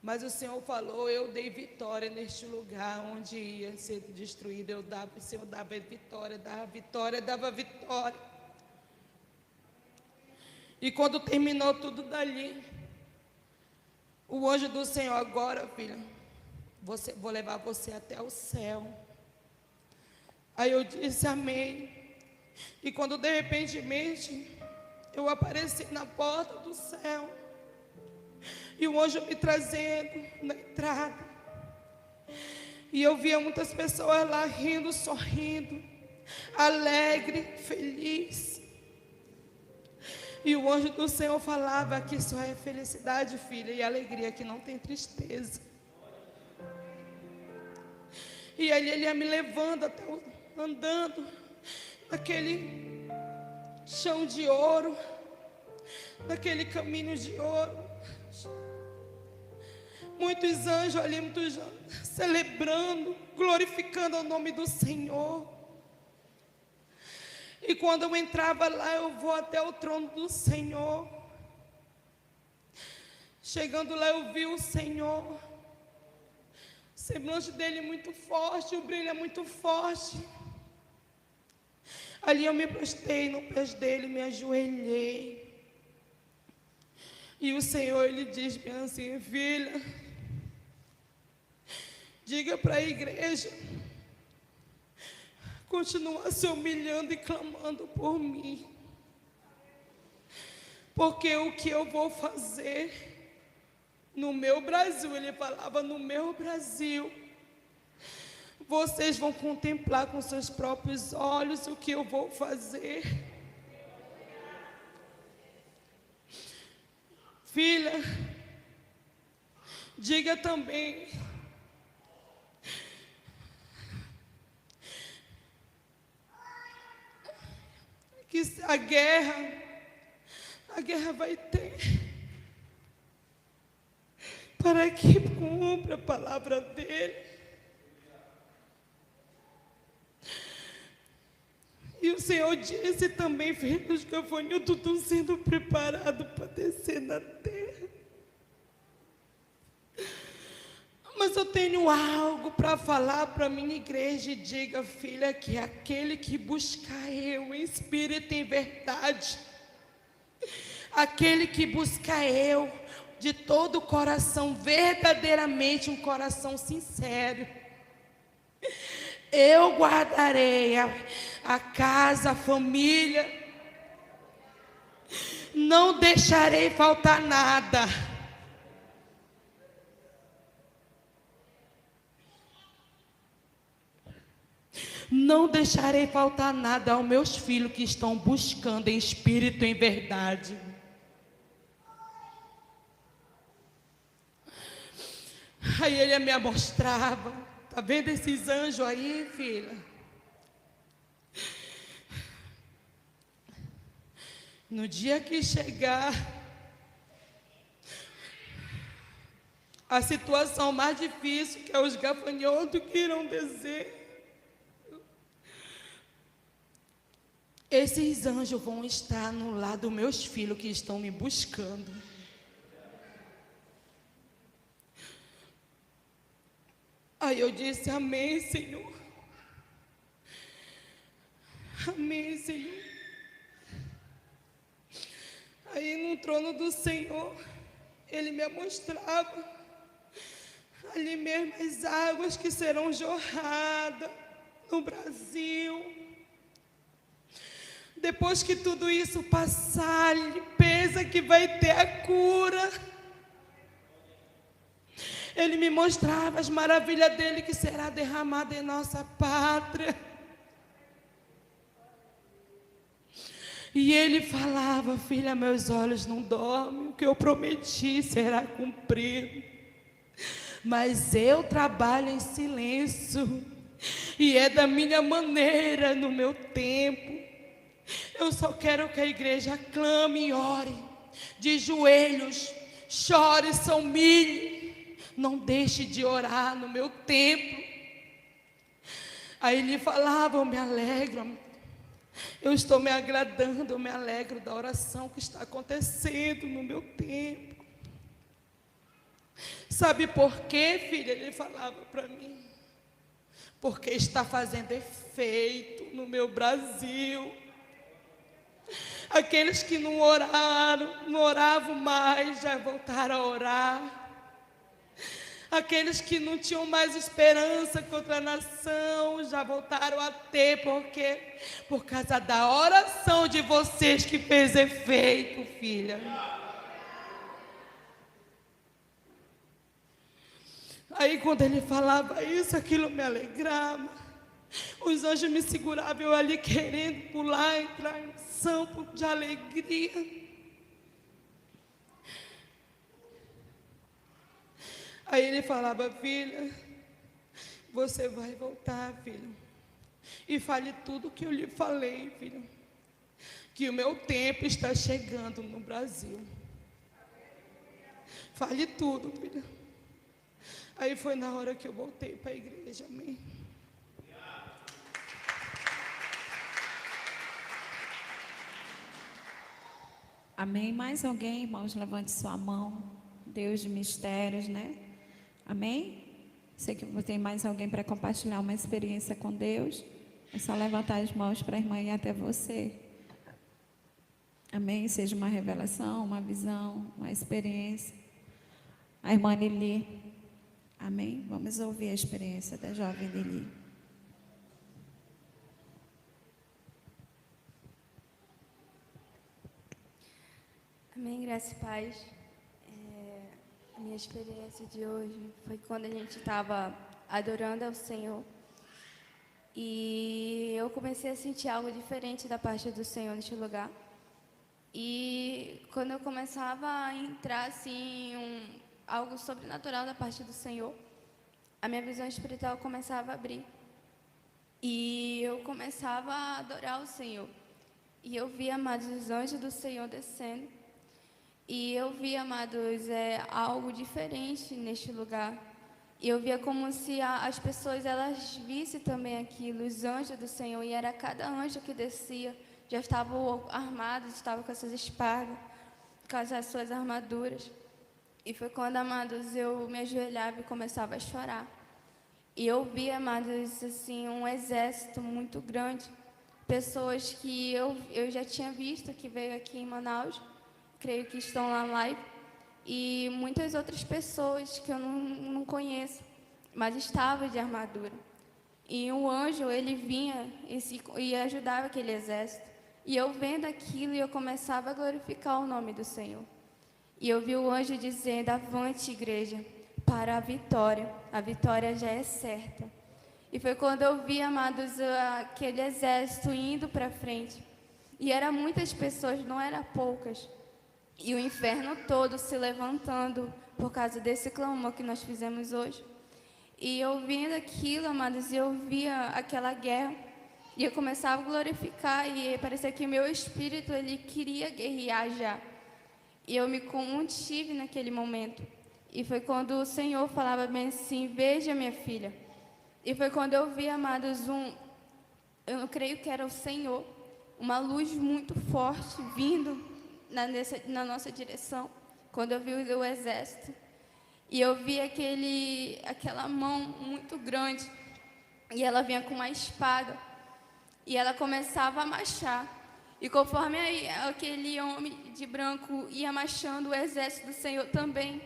mas o Senhor falou, eu dei vitória neste lugar onde ia ser destruído. O Senhor dava vitória, dava vitória, dava vitória. E quando terminou tudo dali, o anjo do Senhor, agora, filha, vou levar você até o céu. Aí eu disse amém. E quando de repente eu apareci na porta do céu, e o anjo me trazendo na entrada, e eu via muitas pessoas lá rindo, sorrindo, alegre, feliz. E o anjo do Senhor falava que só é felicidade, filha, e alegria, que não tem tristeza. E aí ele ia me levando até andando naquele chão de ouro, naquele caminho de ouro. Muitos anjos ali, muitos anjos celebrando, glorificando o nome do Senhor. E quando eu entrava lá, eu vou até o trono do Senhor. Chegando lá, eu vi o Senhor. O semblante dele é muito forte, o brilho é muito forte. Ali eu me prostei nos pés dele, me ajoelhei. E o Senhor, ele diz-me assim, filha, diga para a igreja continuar se humilhando e clamando por mim. Porque o que eu vou fazer no meu Brasil, ele falava no meu Brasil, vocês vão contemplar com seus próprios olhos o que eu vou fazer. Filha, diga também que a guerra vai ter, para que cumpra a palavra dele. E o Senhor disse também, filhos, que eu vou tudo sendo preparado para descer na terra. tenho algo para falar para a minha igreja. E diga, filha, que aquele que busca eu em espírito e em verdade, aquele que busca eu de todo o coração, verdadeiramente um coração sincero, eu guardarei a casa, a família, não deixarei faltar nada. Não deixarei faltar nada aos meus filhos que estão buscando em espírito e em verdade. Aí ele me mostrava, tá vendo esses anjos aí, filha? No dia que chegar a situação mais difícil, que é os gafanhotos que irão descer, esses anjos vão estar no lado dos meus filhos que estão me buscando. Aí eu disse, amém, Senhor. Amém, Senhor. Aí no trono do Senhor, Ele me mostrava ali mesmo as águas que serão jorradas no Brasil. Depois que tudo isso passar, Ele pensa que vai ter a cura. Ele me mostrava as maravilhas dele que será derramada em nossa pátria. E ele falava, filha, meus olhos não dormem, o que eu prometi será cumprido. Mas eu trabalho em silêncio, e é da minha maneira, no meu tempo. Eu só quero que a igreja clame e ore, de joelhos, chore, se humilhe. Não deixe de orar no meu templo. Aí ele falava, eu me alegro, eu estou me agradando, eu me alegro da oração que está acontecendo no meu templo. Sabe por quê, filha? Ele falava para mim. Porque está fazendo efeito no meu Brasil. Aqueles que não oraram, não oravam mais, já voltaram a orar. Aqueles que não tinham mais esperança contra a nação, já voltaram a ter, porque por causa da oração de vocês que fez efeito, filha. Aí quando ele falava isso, aquilo me alegrava. Os anjos me seguravam, eu ali querendo pular, entrar em ação de alegria. Aí ele falava, filha, você vai voltar, filha. E fale tudo o que eu lhe falei, filha. Que o meu tempo está chegando no Brasil. Fale tudo, filha. Aí foi na hora que eu voltei para a igreja, amém. Amém? Mais alguém, irmãos, levante sua mão. Deus de mistérios, né? Amém? Sei que tem mais alguém para compartilhar uma experiência com Deus. É só levantar as mãos para a irmã ir até você. Amém? Seja uma revelação, uma visão, uma experiência. A irmã Lili. Amém? Vamos ouvir a experiência da jovem Lili. Amém, graça e paz. A minha experiência de hoje foi quando a gente estava adorando ao Senhor. E eu comecei a sentir algo diferente da parte do Senhor neste lugar. E quando eu começava a entrar assim, algo sobrenatural da parte do Senhor, a minha visão espiritual começava a abrir. E eu começava a adorar o Senhor. E eu via, amados, os anjos do Senhor descendo. E eu via, amados, algo diferente neste lugar. E eu via como se as pessoas, elas vissem também aquilo, os anjos do Senhor. E era cada anjo que descia, já estavam armados, estavam com as suas espadas, com as suas armaduras. E foi quando, amados, eu me ajoelhava e começava a chorar. E eu vi, amados, assim, um exército muito grande. Pessoas que eu já tinha visto que veio aqui em Manaus, creio que estão lá live. E muitas outras pessoas que eu não conheço, mas estavam de armadura. E um anjo, ele vinha e ajudava aquele exército. E eu vendo aquilo, eu começava a glorificar o nome do Senhor. E eu vi o anjo dizendo: avante, igreja, para a vitória já é certa. E foi quando eu vi, amados, aquele exército indo para frente. E eram muitas pessoas, não eram poucas. E o inferno todo se levantando por causa desse clamor que nós fizemos hoje. E eu vendo aquilo, amados, eu via aquela guerra. E eu começava a glorificar. E parecia que meu espírito, ele queria guerrear já. E eu me contive naquele momento. E foi quando o Senhor falava bem assim: veja, minha filha. E foi quando eu vi, amados, eu creio que era o Senhor, uma luz muito forte vindo na nossa direção. Quando eu vi o exército. E eu vi aquela mão muito grande. E ela vinha com uma espada. E ela começava a marchar. E conforme aquele homem de branco ia marchando, o exército do Senhor também.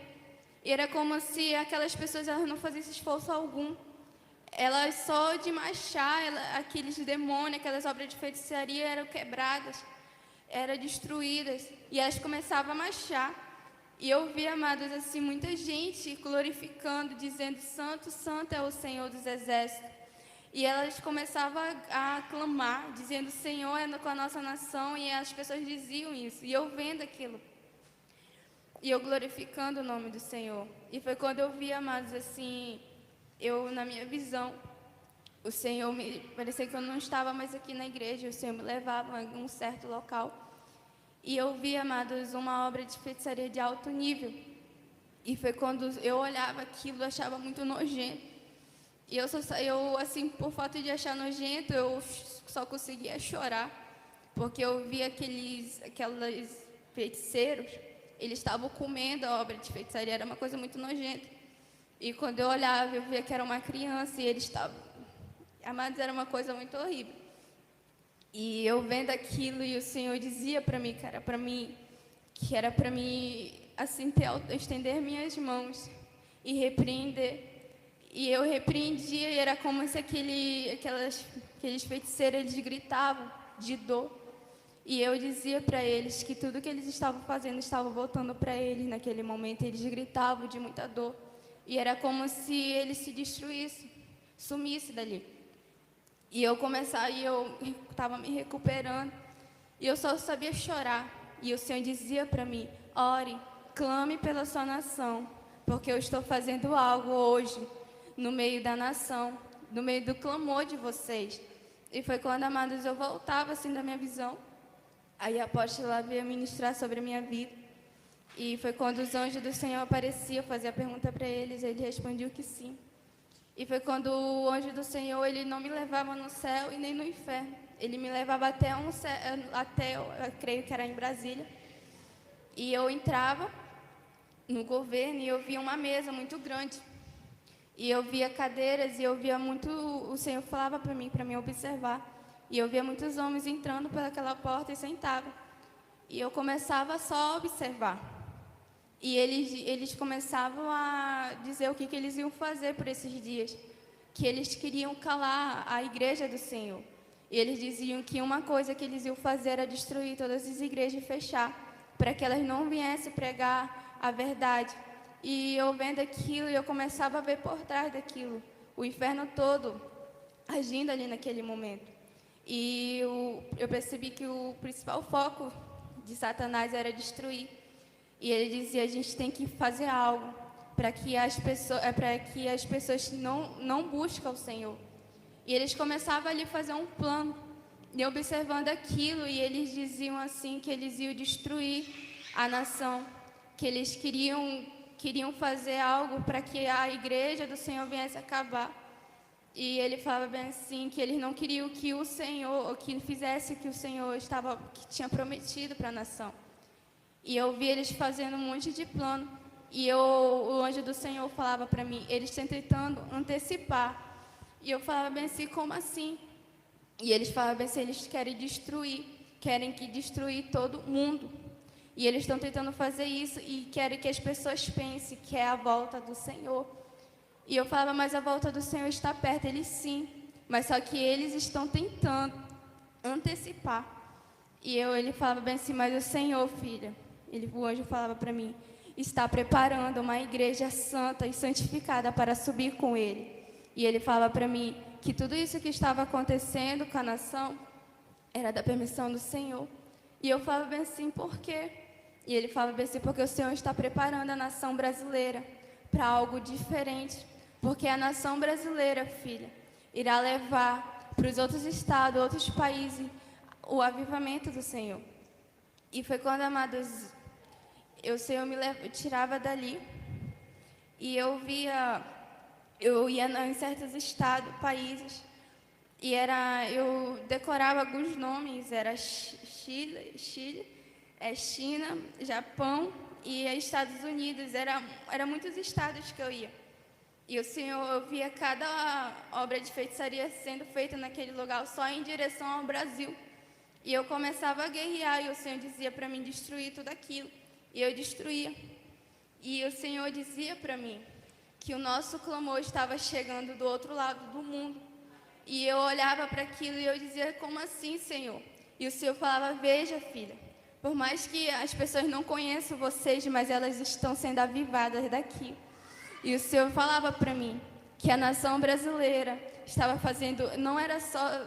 E era como se aquelas pessoas não fizessem esforço algum. Elas só de marchar, aqueles demônios, aquelas obras de feitiçaria eram quebradas, eram destruídas. E elas começavam a marchar. E eu vi, amados, assim, muita gente glorificando, dizendo: santo, santo é o Senhor dos exércitos. E elas começavam a clamar, dizendo: Senhor é com a nossa nação. E as pessoas diziam isso. E eu vendo aquilo. E eu glorificando o nome do Senhor. E foi quando eu vi, amados, assim, na minha visão, o Senhor, parecia que eu não estava mais aqui na igreja. O Senhor me levava a um certo local. E eu vi, amados, uma obra de feitiçaria de alto nível. E foi quando eu olhava aquilo, eu achava muito nojento. E eu, assim, por falta de achar nojento, eu só conseguia chorar. Porque eu vi aqueles feiticeiros, eles estavam comendo a obra de feitiçaria, era uma coisa muito nojenta. E quando eu olhava, eu via que era uma criança e eles estavam... Amados, era uma coisa muito horrível. E eu vendo aquilo, e o Senhor dizia para mim, que era para mim, assim, estender minhas mãos e repreender. E eu repreendia, e era como se aqueles feiticeiros, eles gritavam de dor. E eu dizia para eles que tudo que eles estavam fazendo estava voltando para eles naquele momento. Eles gritavam de muita dor. E era como se eles se destruíssem, sumissem dali. E eu estava me recuperando. E eu só sabia chorar. E o Senhor dizia para mim: ore, clame pela sua nação, porque eu estou fazendo algo hoje no meio da nação, no meio do clamor de vocês. E foi quando, amados, eu voltava assim da minha visão. Aí a apóstola veio ministrar sobre a minha vida. E foi quando os anjos do Senhor apareciam, eu fazia a pergunta para eles, ele respondiam que sim. E foi quando o anjo do Senhor, ele não me levava no céu e nem no inferno. Ele me levava até eu creio que era em Brasília. E eu entrava no governo e eu via uma mesa muito grande. E eu via cadeiras e eu via muito... O Senhor falava para mim observar. E eu via muitos homens entrando pelaquela porta e sentavam. E eu começava só a observar. E eles começavam a dizer o que eles iam fazer por esses dias. Que eles queriam calar a igreja do Senhor. E eles diziam que uma coisa que eles iam fazer era destruir todas as igrejas e fechar, para que elas não viessem pregar a verdade. E eu vendo aquilo, eu começava a ver por trás daquilo, o inferno todo agindo ali naquele momento. E eu percebi que o principal foco de Satanás era destruir. E ele dizia: a gente tem que fazer algo para que as pessoas não busquem o Senhor. E eles começavam ali a fazer um plano, e observando aquilo, e eles diziam assim que eles iam destruir a nação, que eles queriam fazer algo para que a igreja do Senhor viesse acabar. E ele falava bem assim, que eles não queriam que o Senhor, que fizesse o que o Senhor que tinha prometido para a nação. E eu vi eles fazendo um monte de plano. E o anjo do Senhor falava para mim, eles estão tentando antecipar. E eu falava bem assim, como assim? E eles falavam bem assim, eles querem destruir todo mundo. E eles estão tentando fazer isso e querem que as pessoas pensem que é a volta do Senhor. E eu falava, mas a volta do Senhor está perto. Eles sim, mas só que eles estão tentando antecipar. E ele falava bem assim, mas o Senhor, filha, o anjo falava para mim, está preparando uma igreja santa e santificada para subir com ele. E ele falava para mim que tudo isso que estava acontecendo com a nação era da permissão do Senhor. E eu falava bem assim, por quê? E ele falava bem assim, porque o Senhor está preparando a nação brasileira para algo diferente. Porque a nação brasileira, filha, irá levar para os outros estados, outros países, o avivamento do Senhor. E foi quando, amados, o Senhor me tirava dali e eu ia em certos estados, países, e eu decorava alguns nomes, era Chile, China, Japão e Estados Unidos, era muitos estados que eu ia. E o Senhor, eu via cada obra de feitiçaria sendo feita naquele lugar, só em direção ao Brasil. E eu começava a guerrear, e o Senhor dizia para mim destruir tudo aquilo. E eu destruía. E o Senhor dizia para mim que o nosso clamor estava chegando do outro lado do mundo. E eu olhava para aquilo e eu dizia, como assim, Senhor? E o Senhor falava, veja, filha, por mais que as pessoas não conheçam vocês, mas elas estão sendo avivadas daqui. E o Senhor falava para mim que a nação brasileira estava fazendo, não era só...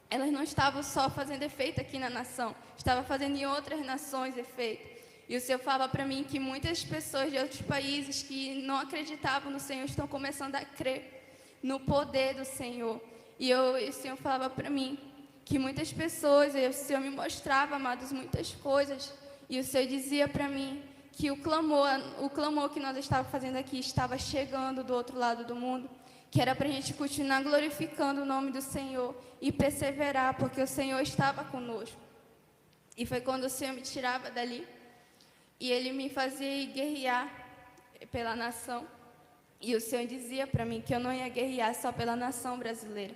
Elas não estavam só fazendo efeito aqui na nação, estava fazendo em outras nações efeito. E o Senhor falava para mim que muitas pessoas de outros países que não acreditavam no Senhor estão começando a crer no poder do Senhor. E o Senhor falava para mim que muitas pessoas, e o Senhor me mostrava, amados, muitas coisas. E o Senhor dizia para mim que o clamor que nós estávamos fazendo aqui estava chegando do outro lado do mundo. Que era para a gente continuar glorificando o nome do Senhor e perseverar, porque o Senhor estava conosco. E foi quando o Senhor me tirava dali e Ele me fazia guerrear pela nação. E o Senhor dizia para mim que eu não ia guerrear só pela nação brasileira,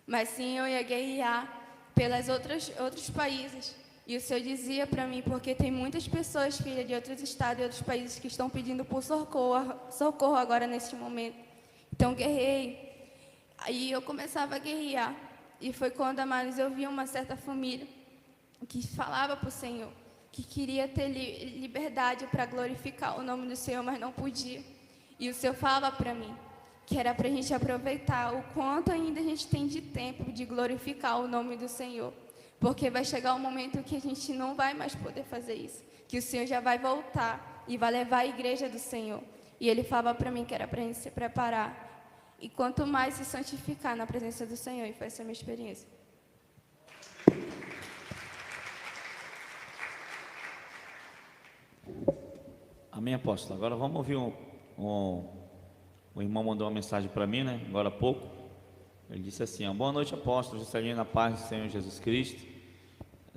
mas sim eu ia guerrear pelas outros países. E o Senhor dizia para mim, porque tem muitas pessoas, filha, de outros estados e outros países que estão pedindo por socorro agora neste momento. Então, guerrei. Aí eu começava a guerrear. E foi quando, amados, eu vi uma certa família que falava para o Senhor, que queria ter liberdade para glorificar o nome do Senhor, mas não podia. E o Senhor falava para mim que era para a gente aproveitar o quanto ainda a gente tem de tempo de glorificar o nome do Senhor. Porque vai chegar um momento que a gente não vai mais poder fazer isso. Que o Senhor já vai voltar e vai levar a igreja do Senhor. E Ele falava para mim que era para a gente se preparar. E quanto mais se santificar na presença do Senhor. E foi essa a minha experiência. Amém, apóstolo. Agora vamos ouvir o irmão mandou uma mensagem para mim, né? Agora há pouco. Ele disse assim, boa noite, apóstolo, Juscelino, na paz do Senhor Jesus Cristo.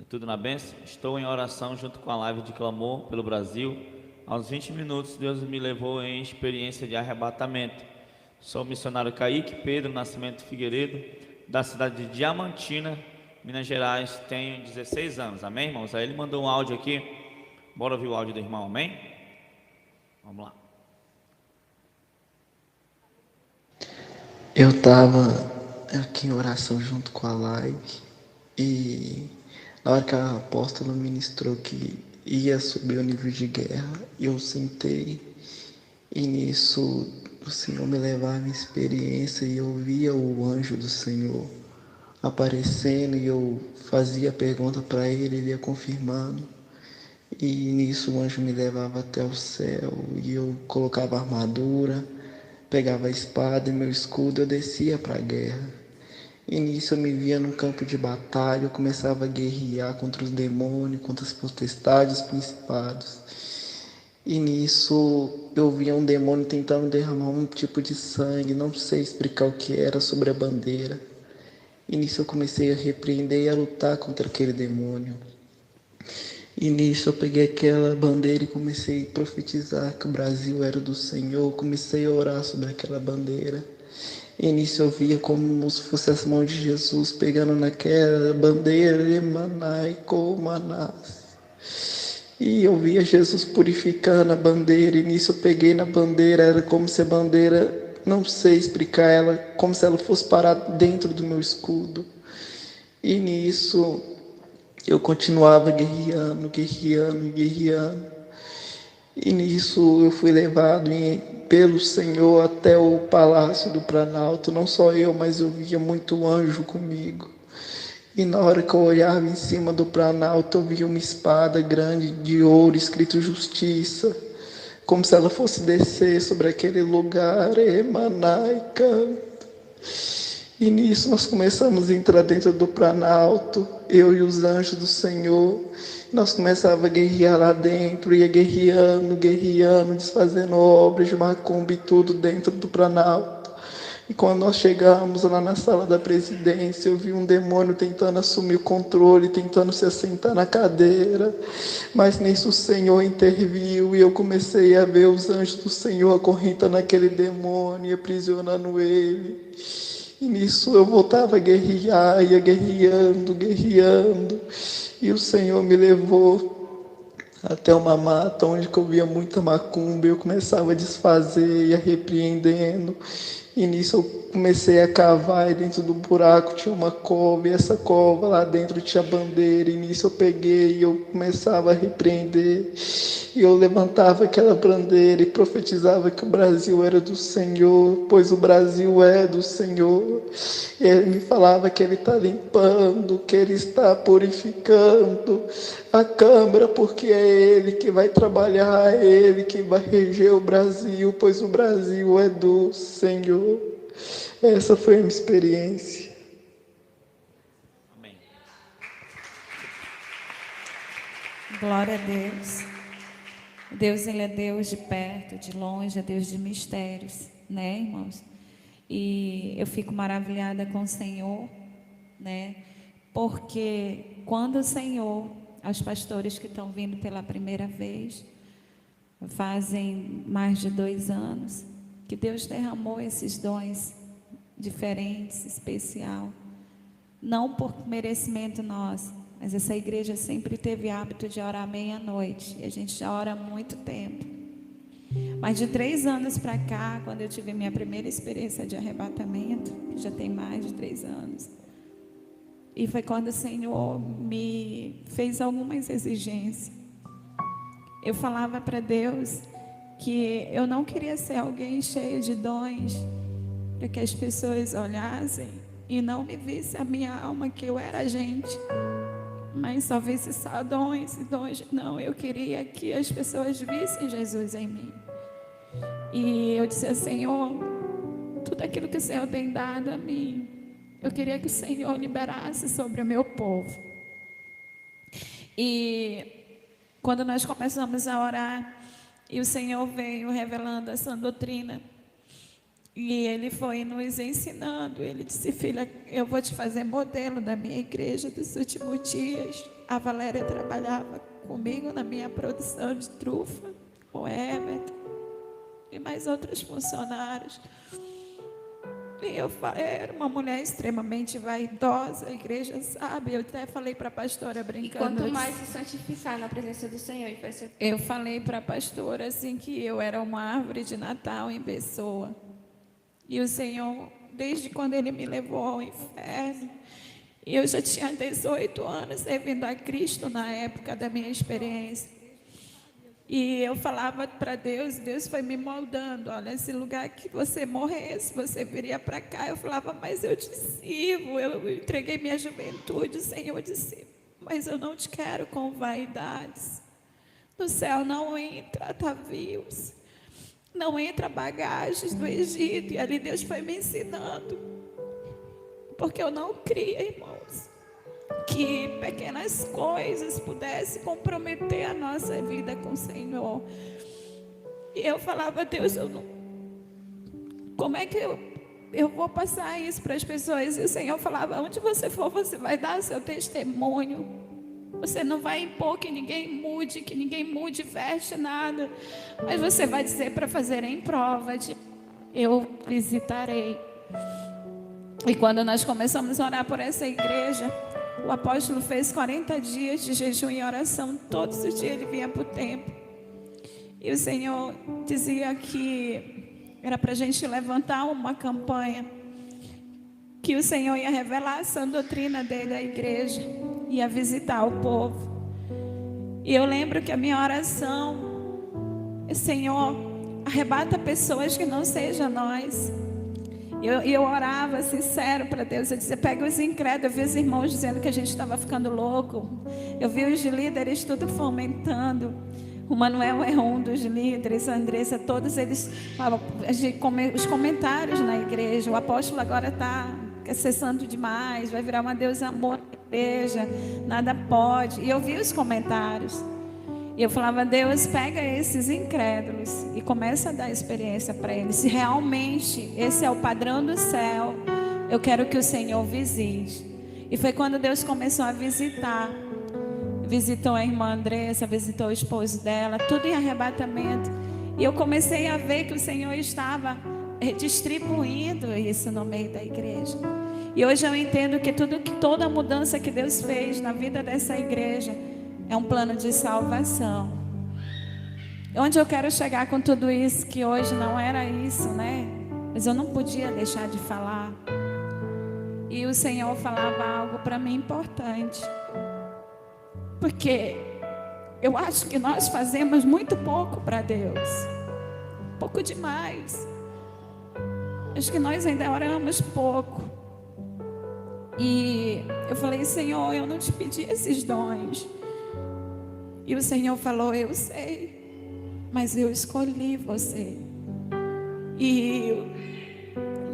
Tudo na bênção? Estou em oração junto com a live de clamor pelo Brasil. Aos 20 minutos, Deus me levou em experiência de arrebatamento. Sou o missionário Kaique Pedro Nascimento Figueiredo, da cidade de Diamantina, Minas Gerais. Tenho 16 anos, amém, irmãos? Aí ele mandou um áudio aqui. Bora ouvir o áudio do irmão, amém? Vamos lá. Eu estava aqui em oração junto com a live e na hora que a apóstola ministrou que ia subir o nível de guerra, eu sentei e nisso o Senhor me levava a minha experiência e eu via o anjo do Senhor aparecendo e eu fazia pergunta para ele ia confirmando. E nisso o anjo me levava até o céu e eu colocava a armadura, pegava a espada e meu escudo, eu descia para a guerra. E nisso eu me via no campo de batalha, eu começava a guerrear contra os demônios, contra as potestades, os principados. E nisso eu via um demônio tentando derramar um tipo de sangue, não sei explicar o que era, sobre a bandeira. E nisso eu comecei a repreender e a lutar contra aquele demônio. E nisso eu peguei aquela bandeira e comecei a profetizar que o Brasil era do Senhor. Comecei a orar sobre aquela bandeira. E nisso eu via como se fosse as mãos de Jesus pegando naquela bandeira, Emanai, Comanás. E eu via Jesus purificando a bandeira, e nisso eu peguei na bandeira, era como se a bandeira, não sei explicar ela, como se ela fosse parar dentro do meu escudo. E nisso eu continuava guerreando. E nisso eu fui levado pelo Senhor até o Palácio do Planalto. Não só eu, mas eu via muito anjo comigo. E na hora que eu olhava em cima do Planalto, eu via uma espada grande de ouro, escrito Justiça, como se ela fosse descer sobre aquele lugar, Emanaica. E nisso nós começamos a entrar dentro do Planalto, eu e os anjos do Senhor. Nós começávamos a guerrear lá dentro, ia guerreando, desfazendo obras de macumba e tudo dentro do Planalto. E quando nós chegamos lá na sala da presidência, eu vi um demônio tentando assumir o controle, tentando se assentar na cadeira. Mas nisso o Senhor interviu e eu comecei a ver os anjos do Senhor acorrentando aquele demônio e aprisionando ele. E nisso eu voltava a guerrear, ia guerreando. E o Senhor me levou até uma mata onde eu via muita macumba. Eu começava a desfazer, ia repreendendo. E nisso eu comecei a cavar, e dentro do buraco tinha uma cova, e essa cova lá dentro tinha bandeira. E nisso eu peguei e eu começava a repreender. E eu levantava aquela bandeira e profetizava que o Brasil era do Senhor, pois o Brasil é do Senhor. E ele me falava que ele está limpando, que ele está purificando a Câmara, porque é ele que vai trabalhar, é ele que vai reger o Brasil, pois o Brasil é do Senhor. Essa foi a minha experiência. Amém. Glória a Deus. Deus, Ele é Deus de perto, de longe, é Deus de mistérios, né, irmãos? E eu fico maravilhada com o Senhor, né? Porque quando o Senhor, aos pastores que estão vindo pela primeira vez, fazem mais de 2 anos, que Deus derramou esses dons diferentes, especial, não por merecimento nosso, mas essa igreja sempre teve hábito de orar meia-noite, e a gente já ora há muito tempo. Mas de 3 anos para cá, quando eu tive minha primeira experiência de arrebatamento, que já tem mais de 3 anos, e foi quando o Senhor me fez algumas exigências. Eu falava para Deus que eu não queria ser alguém cheio de dons, para que as pessoas olhassem e não me vissem a minha alma, que eu era gente, mas só visse só dons e dons. Não, eu queria que as pessoas vissem Jesus em mim. E eu disse: Senhor, tudo aquilo que o Senhor tem dado a mim, eu queria que o Senhor liberasse sobre o meu povo. E quando nós começamos a orar, e o Senhor veio revelando essa doutrina, e Ele foi nos ensinando. Ele disse: filha, eu vou te fazer modelo da minha igreja dos últimos dias. A Valéria trabalhava comigo na minha produção de trufa, com o Everton e mais outros funcionários. E eu era uma mulher extremamente vaidosa, a igreja sabe. Eu até falei para a pastora brincando. E quanto mais se santificar na presença do Senhor. Eu falei para a pastora assim que eu era uma árvore de Natal em pessoa. E o Senhor, desde quando Ele me levou ao inferno, eu já tinha 18 anos servindo a Cristo na época da minha experiência. E eu falava para Deus, Deus foi me moldando: olha, esse lugar que você morresse, você viria para cá. Eu falava: mas eu te sirvo, eu entreguei minha juventude. O Senhor disse: mas eu não te quero com vaidades. No céu não entra atavios, não entra bagagens do Egito. E ali Deus foi me ensinando, porque eu não cria, irmãos, que pequenas coisas pudessem comprometer a nossa vida com o Senhor. E eu falava: Deus, eu não, como é que eu vou passar isso para as pessoas? E o Senhor falava: onde você for, você vai dar seu testemunho. Você não vai impor que ninguém mude, veste nada. Mas você vai dizer para fazerem prova de eu visitarei. E quando nós começamos a orar por essa igreja, o apóstolo fez 40 dias de jejum e oração. Todos os dias ele vinha para o templo. E o Senhor dizia que era para a gente levantar uma campanha, que o Senhor ia revelar a sã doutrina dele à igreja, ia visitar o povo. E eu lembro que a minha oração, Senhor, arrebata pessoas que não sejam nós. Eu orava sincero para Deus. Eu dizia, pega os incrédulos. Eu vi os irmãos dizendo que a gente estava ficando louco. Eu vi os líderes tudo fomentando. O Manuel é um dos líderes, a Andressa, todos eles, os comentários na igreja. O apóstolo agora está acessando demais, vai virar uma Deus amor na igreja, nada pode. E eu vi os comentários. E eu falava, Deus, pega esses incrédulos e começa a dar experiência para eles. Se realmente esse é o padrão do céu, eu quero que o Senhor visite. E foi quando Deus começou a visitar. Visitou a irmã Andressa, visitou o esposo dela, tudo em arrebatamento. E eu comecei a ver que o Senhor estava distribuindo isso no meio da igreja. E hoje eu entendo que toda a mudança que Deus fez na vida dessa igreja é um plano de salvação. Onde eu quero chegar com tudo isso, que hoje não era isso, né? Mas eu não podia deixar de falar. E o Senhor falava algo para mim importante. Porque eu acho que nós fazemos muito pouco para Deus. Pouco demais. Acho que nós ainda oramos pouco. E eu falei, Senhor, eu não te pedi esses dons. E o Senhor falou, eu sei, mas eu escolhi você. E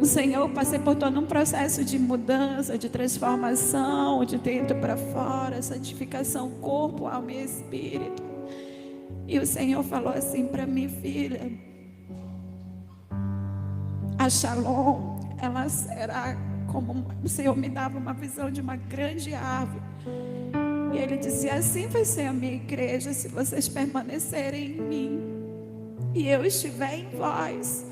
o Senhor, eu passei por todo um processo de mudança, de transformação, de dentro para fora, santificação, corpo, alma e espírito. E o Senhor falou assim para mim, filha, a Shalom, ela será como, o Senhor me dava uma visão de uma grande árvore. E Ele dizia, assim vai ser a minha igreja, se vocês permanecerem em mim e eu estiver em vós.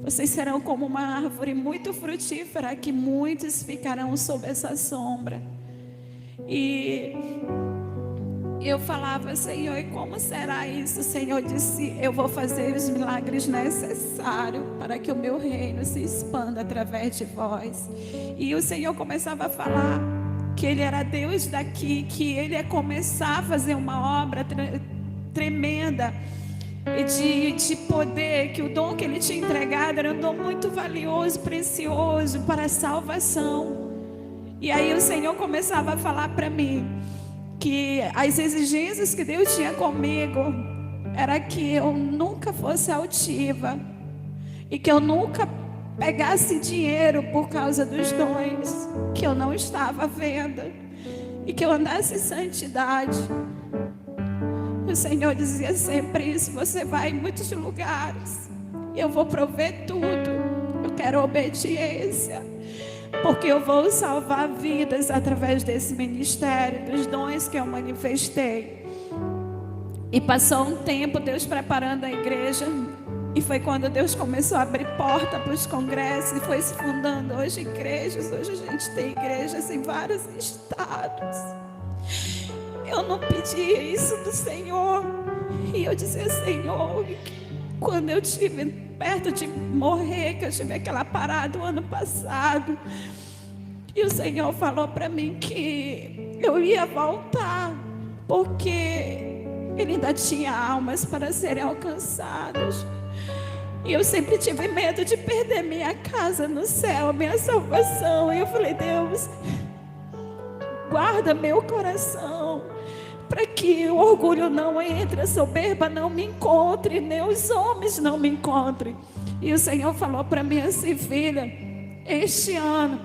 Vocês serão como uma árvore muito frutífera, que muitos ficarão sob essa sombra. E eu falava, Senhor, e como será isso? O Senhor disse, eu vou fazer os milagres necessários para que o meu reino se expanda através de vós. E o Senhor começava a falar que Ele era Deus daqui, que Ele ia começar a fazer uma obra tremenda de poder, que o dom que Ele tinha entregado era um dom muito valioso, precioso para a salvação. E aí o Senhor começava a falar para mim que as exigências que Deus tinha comigo era que eu nunca fosse altiva e que eu nunca pegasse dinheiro por causa dos dons que eu não estava vendo e que eu andasse em santidade. O Senhor dizia sempre isso, você vai em muitos lugares, eu vou prover tudo, eu quero obediência, porque eu vou salvar vidas através desse ministério, dos dons que eu manifestei. E passou um tempo, Deus preparando a igreja, e foi quando Deus começou a abrir porta para os congressos, e foi se fundando hoje igrejas. Hoje a gente tem igrejas em vários estados. Eu não pedia isso do Senhor, e eu dizia, Senhor, quando eu estive perto de morrer, que eu tive aquela parada o ano passado, e o Senhor falou para mim que eu ia voltar, porque Ele ainda tinha almas para serem alcançadas. E eu sempre tive medo de perder minha casa no céu, minha salvação. E eu falei, Deus, guarda meu coração, para que o orgulho não entre, a soberba não me encontre, nem os homens não me encontrem. E o Senhor falou para mim assim, filha, este ano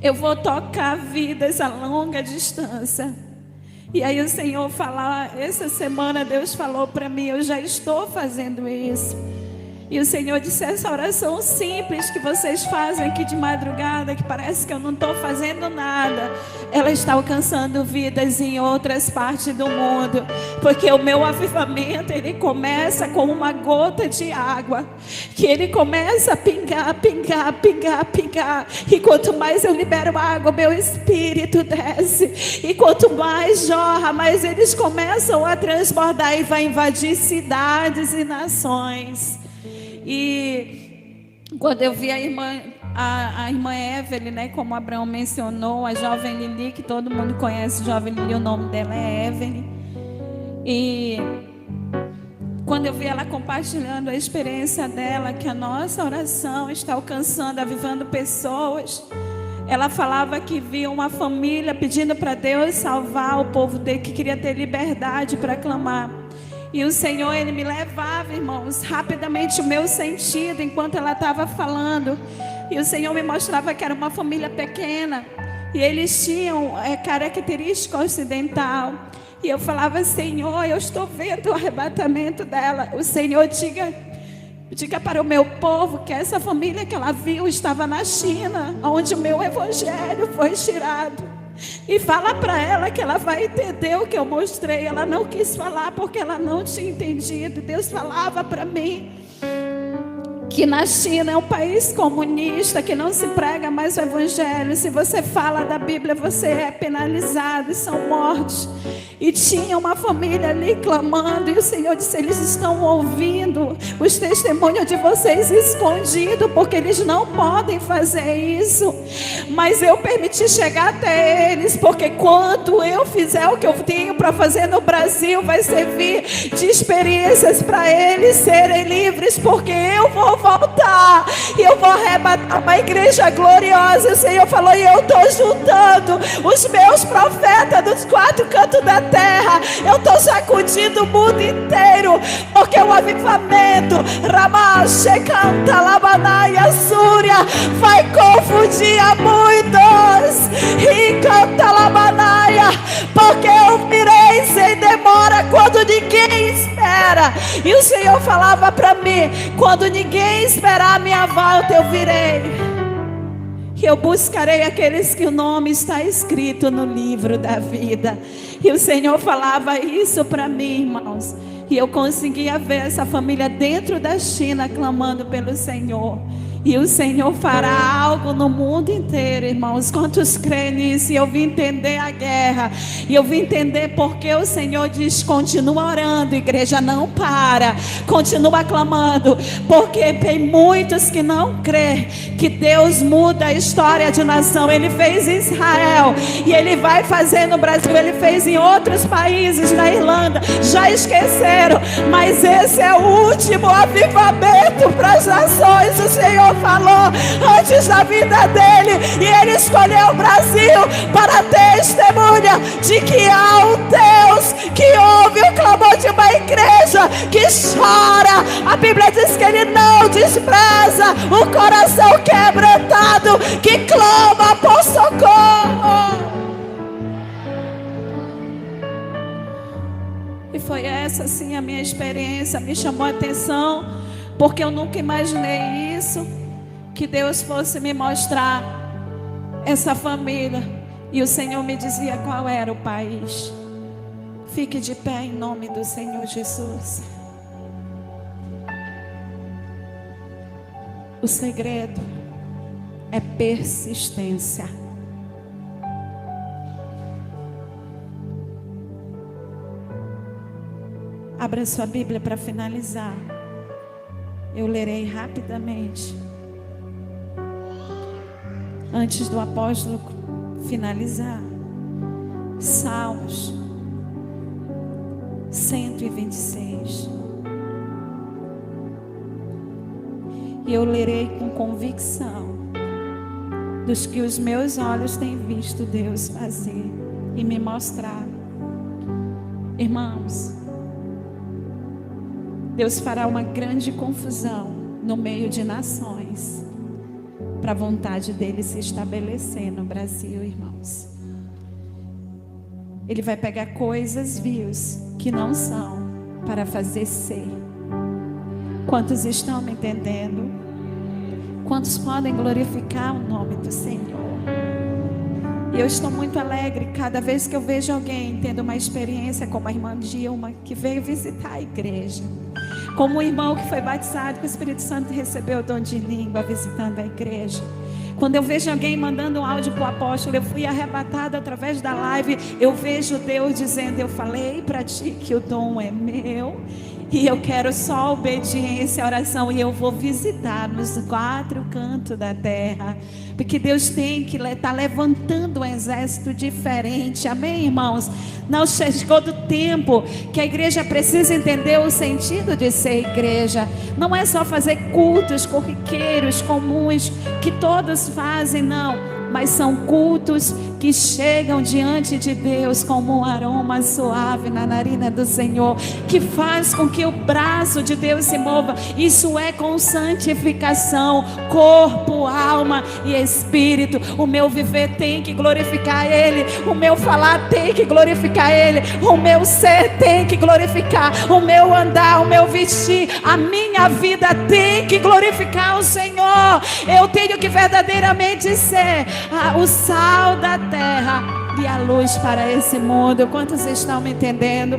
eu vou tocar vidas a longa distância. E aí o Senhor falou, essa semana Deus falou para mim, eu já estou fazendo isso. E o Senhor disse: essa oração simples que vocês fazem aqui de madrugada, que parece que eu não estou fazendo nada, ela está alcançando vidas em outras partes do mundo. Porque o meu avivamento, ele começa com uma gota de água, que ele começa a pingar, pingar, pingar, pingar. E quanto mais eu libero água, meu espírito desce. E quanto mais jorra, mais eles começam a transbordar e vai invadir cidades e nações. E quando eu vi a irmã Evelyn, né, como Abraão mencionou, a jovem Lili, que todo mundo conhece, jovem Lili, o nome dela é Evelyn. E quando eu vi ela compartilhando a experiência dela, que a nossa oração está alcançando, avivando pessoas, ela falava que via uma família pedindo para Deus salvar o povo dele, que queria ter liberdade para clamar. E o Senhor, ele me levava, irmãos, rapidamente o meu sentido enquanto ela estava falando. E o Senhor me mostrava que era uma família pequena. E eles tinham característica ocidental. E eu falava: Senhor, eu estou vendo o arrebatamento dela. O Senhor, diga para o meu povo que essa família que ela viu estava na China, onde o meu evangelho foi tirado. E fala para ela que ela vai entender o que eu mostrei. Ela não quis falar porque ela não tinha entendido. Deus falava para mim que na China é um país comunista, que não se prega mais o evangelho. Se você fala da Bíblia, você é penalizado e são mortos. E tinha uma família ali clamando, e o Senhor disse: eles estão ouvindo os testemunhos de vocês escondidos, porque eles não podem fazer isso. Mas eu permiti chegar até eles, porque quando eu fizer o que eu tenho para fazer no Brasil, vai servir de experiências para eles serem livres, porque eu vou voltar e eu vou arrebatar uma igreja gloriosa. O Senhor falou: e eu estou juntando os meus profetas dos 4 cantos da terra. Eu estou sacudindo o mundo inteiro, porque o avivamento Ramache canta Labanaia Súria vai confundir a muitos. E canta Labanaia, porque eu virei sem demora quando ninguém espera. E o Senhor falava para mim: quando ninguém esperar a minha volta, eu virei. E eu buscarei aqueles que o nome está escrito no livro da vida. E o Senhor falava isso para mim, irmãos. E eu conseguia ver essa família dentro da China clamando pelo Senhor. E o Senhor fará algo no mundo inteiro, irmãos. Quantos creem nisso? E eu vim entender a guerra. E eu vim entender porque o Senhor diz: continua orando, igreja, não para. Continua clamando. Porque tem muitos que não creem que Deus muda a história de nação. Ele fez em Israel. E Ele vai fazer no Brasil. Ele fez em outros países, na Irlanda. Já esqueceram. Mas esse é o último avivamento para as nações. O Senhor falou antes da vida dele, e ele escolheu o Brasil para testemunha de que há um Deus que ouve o clamor de uma igreja que chora. A Bíblia diz que ele não despreza o coração quebrantado, que clama por socorro. E foi essa sim a minha experiência, me chamou a atenção, porque eu nunca imaginei isso, que Deus fosse me mostrar essa família. E o Senhor me dizia qual era o país. Fique de pé em nome do Senhor Jesus. O segredo é persistência. Abra sua Bíblia para finalizar. Eu lerei rapidamente, antes do apóstolo finalizar. Salmos 126. E eu lerei com convicção dos que os meus olhos têm visto Deus fazer e me mostrar. Irmãos, Deus fará uma grande confusão no meio de nações, para a vontade dele se estabelecer no Brasil, irmãos. Ele vai pegar coisas vils que não são, para fazer ser. Quantos estão me entendendo? Quantos podem glorificar o nome do Senhor? E eu estou muito alegre cada vez que eu vejo alguém tendo uma experiência como a irmã Dilma, que veio visitar a igreja. Como o irmão que foi batizado com o Espírito Santo e recebeu o dom de língua visitando a igreja. Quando eu vejo alguém mandando um áudio para o apóstolo, eu fui arrebatada através da live. Eu vejo Deus dizendo: eu falei para ti que o dom é meu. E eu quero só obediência à oração. E eu vou visitar nos 4 cantos da terra. Porque Deus tem que estar levantando um exército diferente. Amém, irmãos? Não chegou do tempo que a igreja precisa entender o sentido de ser igreja. Não é só fazer cultos corriqueiros, comuns, que todos fazem, não. Mas são cultos que chegam diante de Deus como um aroma suave na narina do Senhor, que faz com que o braço de Deus se mova. Isso é com santificação, corpo, alma e espírito. O meu viver tem que glorificar Ele, o meu falar tem que glorificar Ele, o meu ser tem que glorificar, o meu andar, o meu vestir, a minha vida tem que glorificar o Senhor. Eu tenho que verdadeiramente ser o sal da terra e a luz para esse mundo. Quantos estão me entendendo?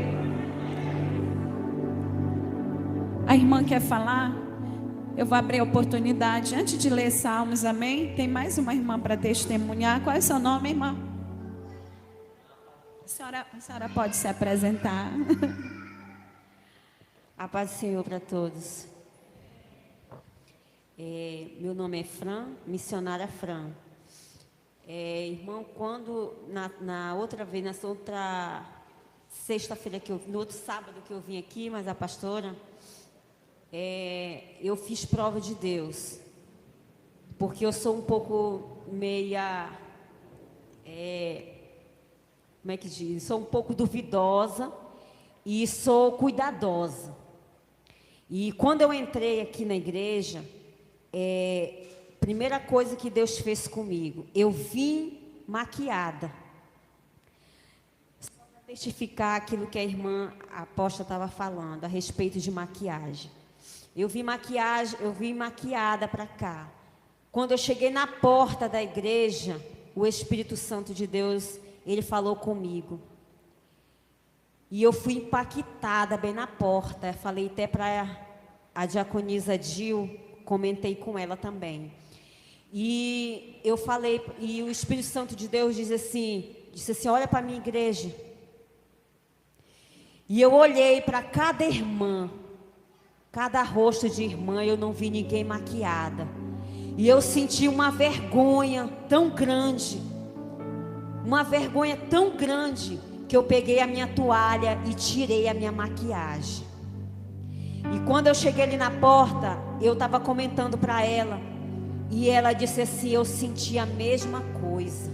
A irmã quer falar? Eu vou abrir a oportunidade antes de ler Salmos, amém? Tem mais uma irmã para testemunhar. Qual é o seu nome, irmã? A senhora pode se apresentar. A paz do Senhor para todos. Meu nome é Fran, missionária Fran. Irmão, quando na outra vez, nessa outra sexta-feira, no outro sábado que eu vim aqui, mas a pastora, eu fiz prova de Deus, porque eu sou um pouco meia, como é que diz? Sou um pouco duvidosa e sou cuidadosa. E quando eu entrei aqui na igreja, primeira coisa que Deus fez comigo, eu vim maquiada. Só para testificar aquilo que a irmã apóstola estava falando a respeito de maquiagem. Eu vim maquiada para cá. Quando eu cheguei na porta da igreja, o Espírito Santo de Deus, ele falou comigo. E eu fui impactada bem na porta. Falei até para a diaconisa Gil, comentei com ela também. E eu falei, e o Espírito Santo de Deus disse assim, olha para a minha igreja. E eu olhei para cada irmã, cada rosto de irmã, eu não vi ninguém maquiada. E eu senti uma vergonha tão grande, que eu peguei a minha toalha e tirei a minha maquiagem. E quando eu cheguei ali na porta, eu estava comentando para ela, e ela disse assim, eu senti a mesma coisa.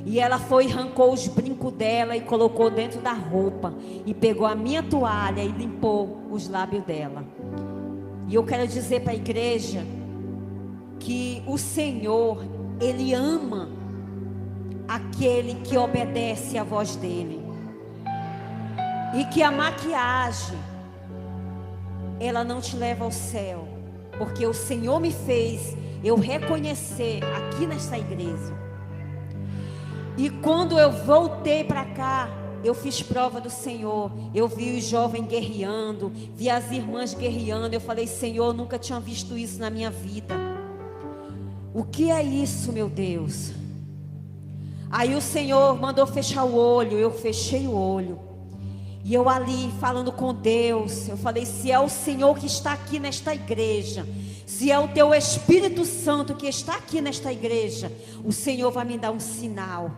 E ela foi e arrancou os brincos dela e colocou dentro da roupa, e pegou a minha toalha e limpou os lábios dela. E eu quero dizer para a igreja que o Senhor, Ele ama aquele que obedece à voz dEle. E que a maquiagem, ela não te leva ao céu, porque o Senhor me fez eu reconhecer aqui nesta igreja. E quando eu voltei para cá, eu fiz prova do Senhor. Eu vi os jovens guerreando, vi as irmãs guerreando. Eu falei, Senhor, eu nunca tinha visto isso na minha vida. O que é isso, meu Deus? Aí o Senhor mandou fechar o olho, eu fechei o olho. E eu ali falando com Deus, eu falei, se é o Senhor que está aqui nesta igreja, se é o teu Espírito Santo que está aqui nesta igreja, o Senhor vai me dar um sinal.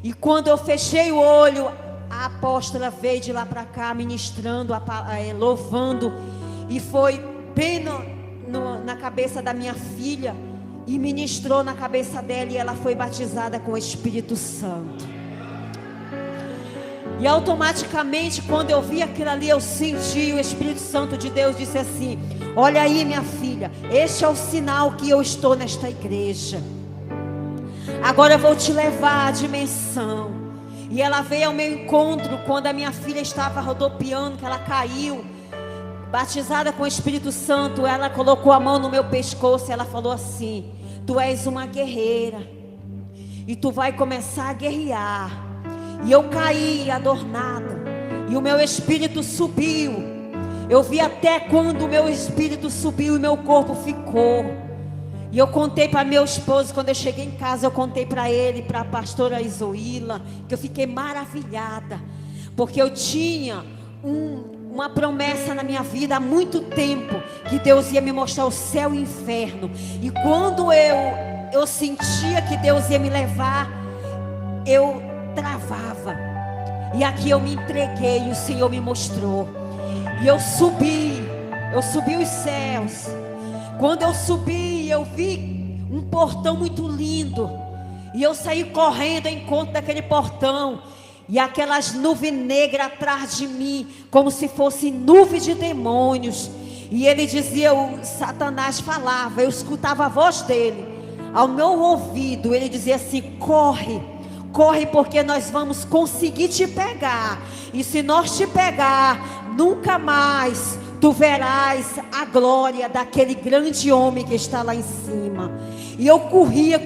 E quando eu fechei o olho, a apóstola veio de lá para cá ministrando, louvando, e foi bem na cabeça da minha filha, e ministrou na cabeça dela, e ela foi batizada com o Espírito Santo. E automaticamente, quando eu vi aquilo ali, eu senti o Espírito Santo de Deus disse assim, olha aí, minha filha, este é o sinal que eu estou nesta igreja. Agora eu vou te levar à dimensão. E ela veio ao meu encontro quando a minha filha estava rodopiando, que ela caiu. batizada com o Espírito Santo, ela colocou a mão no meu pescoço e ela falou assim: tu és uma guerreira e tu vai começar a guerrear. E eu caí adornada e o meu espírito subiu. Eu vi até quando o meu espírito subiu e meu corpo ficou. E eu contei para meu esposo, quando eu cheguei em casa, eu contei para ele, para a pastora Isoíla, que eu fiquei maravilhada, porque eu tinha uma promessa na minha vida há muito tempo, que Deus ia me mostrar o céu e o inferno. E quando eu sentia que Deus ia me levar, eu travava. E aqui eu me entreguei e o Senhor me mostrou. E eu subi os céus. Quando eu subi, eu vi um portão muito lindo. E eu saí correndo ao encontro daquele portão. E aquelas nuvens negras atrás de mim, como se fossem nuvens de demônios. E ele dizia, o Satanás falava, eu escutava a voz dele. Ao meu ouvido, ele dizia assim: corre, corre, porque nós vamos conseguir te pegar. E se nós te pegar, nunca mais tu verás a glória daquele grande homem que está lá em cima. E eu corria,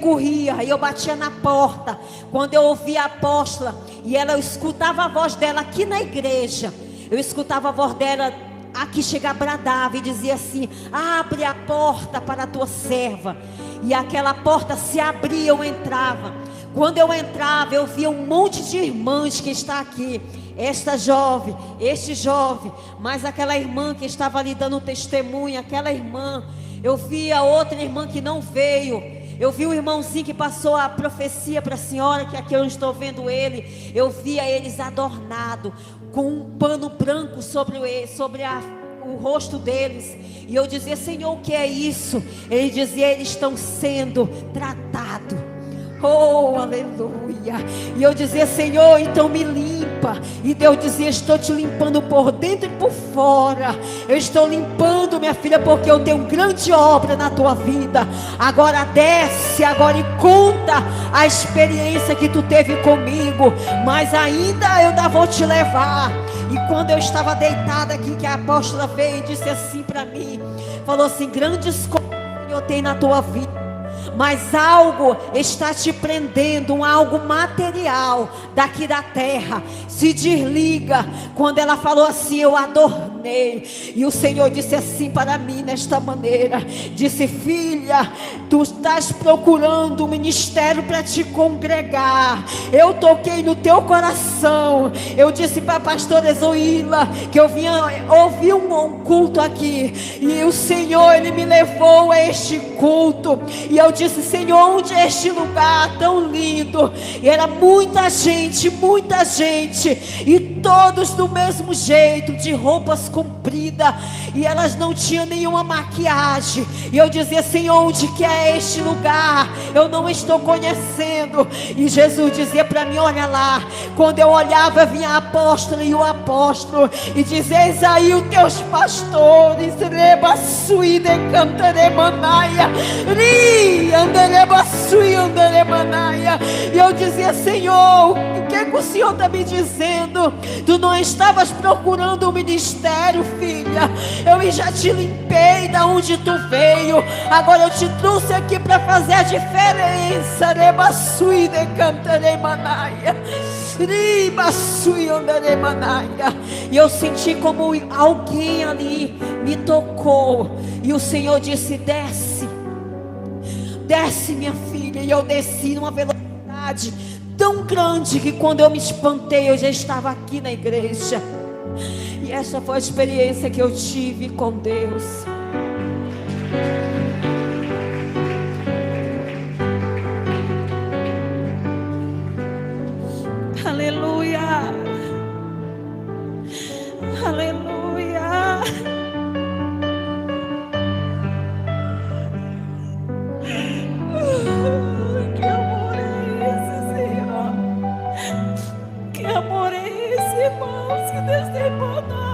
e eu batia na porta. Quando eu ouvia a apóstola, e ela, eu escutava a voz dela aqui na igreja. Eu escutava a voz dela aqui, chegar, bradava e dizia assim: abre a porta para a tua serva. E aquela porta se abria, eu entrava. Quando eu entrava, eu via um monte de irmãs que está aqui. Esta jovem, este jovem, mas aquela irmã que estava ali dando testemunho, aquela irmã. Eu via outra irmã que não veio. Eu vi o irmãozinho que passou a profecia para a senhora, que aqui eu não estou vendo ele. Eu via eles adornados, com um pano branco sobre o rosto deles. E eu dizia: Senhor, o que é isso? Ele dizia: eles estão sendo tratados. Oh, aleluia. E eu dizia: Senhor, então me limpa. E Deus dizia: estou te limpando por dentro e por fora. Eu estou limpando, minha filha, porque eu tenho grande obra na tua vida. Agora desce, agora e conta a experiência que tu teve comigo. Mas ainda eu vou te levar. E quando eu estava deitada aqui, que a apóstola veio e disse assim para mim, falou assim: grandes coisas eu tenho na tua vida, mas algo está te prendendo, algo material daqui da terra. Se desliga. Quando ela falou assim, eu adornei. E o Senhor disse assim para mim nesta maneira, disse: filha, tu estás procurando um ministério para te congregar. Eu toquei no teu coração. Eu disse para a pastora Zoila que eu vinha ouvir um culto aqui, e o Senhor, Ele me levou a este culto. E eu disse: Senhor, onde é este lugar tão lindo? E era muita gente, e todos do mesmo jeito, de roupas compridas, e elas não tinham nenhuma maquiagem. E eu dizia: Senhor, onde que é este lugar? Eu não estou conhecendo. E Jesus dizia para mim: olha lá. Quando eu olhava, vinha a apóstola e o apóstolo, e dizia: eis aí os teus pastores, rebaçui de cantaremanaia, e eu dizia: Senhor, o que o Senhor está me dizendo? Tu não estavas procurando um ministério, filha. Eu já te limpei da onde tu veio. Agora eu te trouxe aqui para fazer a diferença. E eu senti como alguém ali me tocou, e o Senhor disse: desce, desce, minha filha. E eu desci numa velocidade tão grande que quando eu me espantei, eu já estava aqui na igreja. E essa foi a experiência que eu tive com Deus. Aleluia, aleluia. Que amor é esse, Senhor? Que amor é esse, irmãos, que Deus tem por nós?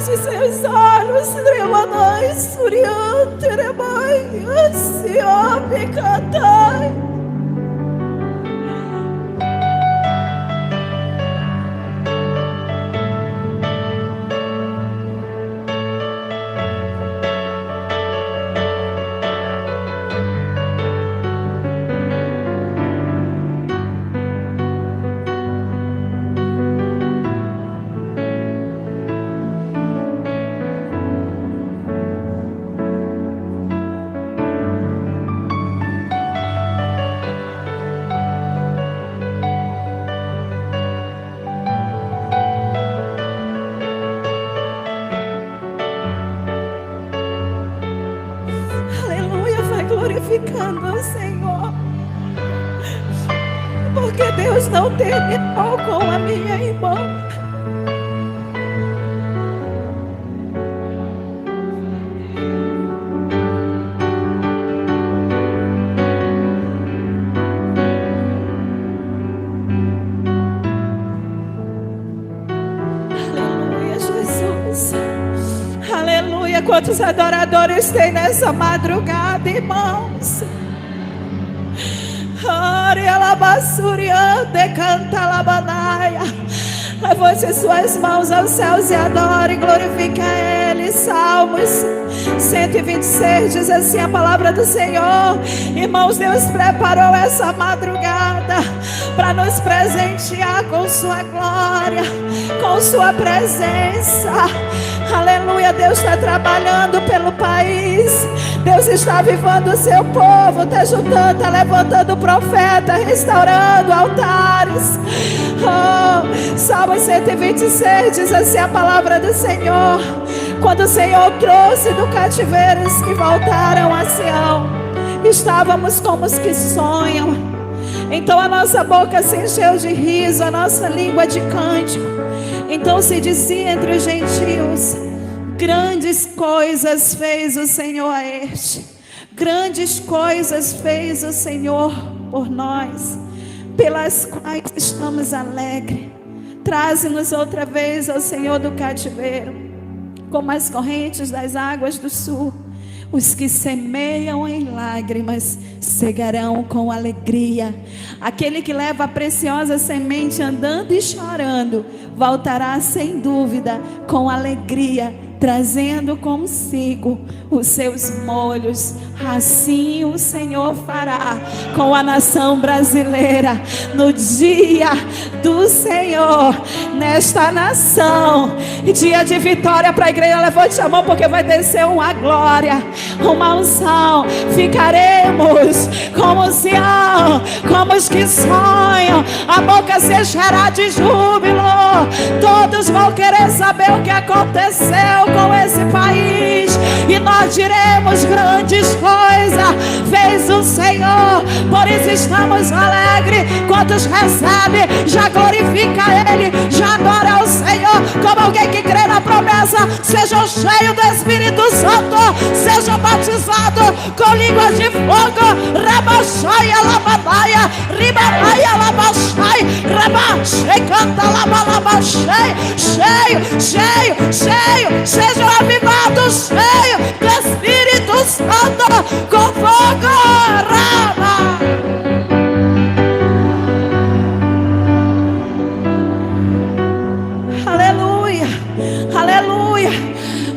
Feche seus olhos, Remanai, Suriante, Remai, Ansiope, Catai. Glorificando o Senhor, porque Deus não terminou com a minha irmã. Aleluia, Jesus. Aleluia, quantos adoradores tem nessa madrugada, irmãos? Levante suas mãos aos céus e adore, glorifique a Ele. Salmos 126 diz assim a palavra do Senhor. Irmãos, Deus preparou essa madrugada para nos presentear com sua glória, com sua presença. Aleluia, Deus está trabalhando pelo país. Deus está avivando o seu povo, está juntando, está levantando profeta, restaurando altares. Salmos 126 diz assim a palavra do Senhor. Quando o Senhor trouxe do cativeiro os que voltaram a Sião, estávamos como os que sonham. Então a nossa boca se encheu de riso, a nossa língua de cântico. Então se dizia entre os gentios: grandes coisas fez o Senhor a este. Grandes coisas fez o Senhor por nós, pelas quais estamos alegres. Traze-nos outra vez ao Senhor do cativeiro, como as correntes das águas do sul. Os que semeiam em lágrimas cegarão com alegria. Aquele que leva a preciosa semente andando e chorando voltará sem dúvida com alegria, trazendo consigo os seus molhos. Assim o Senhor fará com a nação brasileira no dia do Senhor, nesta nação. Dia de vitória para a igreja. Levante a mão, porque vai descer uma glória, uma unção. Ficaremos como Sião, como os que sonham. A boca se encherá de júbilo. Todos vão querer saber o que aconteceu com esse país, e nós diremos: grandes coisas fez o Senhor. Por isso estamos alegres. Quantos recebem, já glorifica Ele, já adora ao Senhor como alguém que crê na promessa. Sejam cheios do Espírito Santo, sejam batizados com línguas de fogo. Rabachai alabadaia, ribadaia alabachai, rabachai canta alabalabachai. Cheio, cheio, cheio, sejam avivados, cheio do Espírito Santo, com fogo. Rama. Aleluia, aleluia.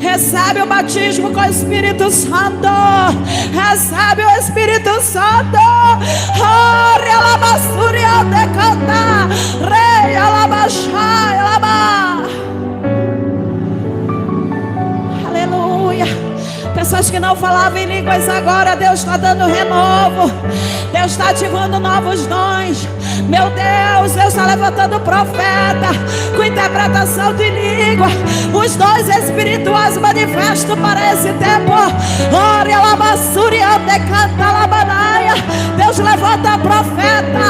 Recebe o batismo com o Espírito Santo. Recebe o Espírito Santo. Rei alabassuria decanta, rei alabachai alabá. Aleluia. Pessoas que não falavam em línguas, agora Deus está dando renovo. Deus está ativando novos dons. Meu Deus, Deus está levantando profeta com interpretação de língua. Os dons espirituais manifestos para esse tempo. Deus levanta profeta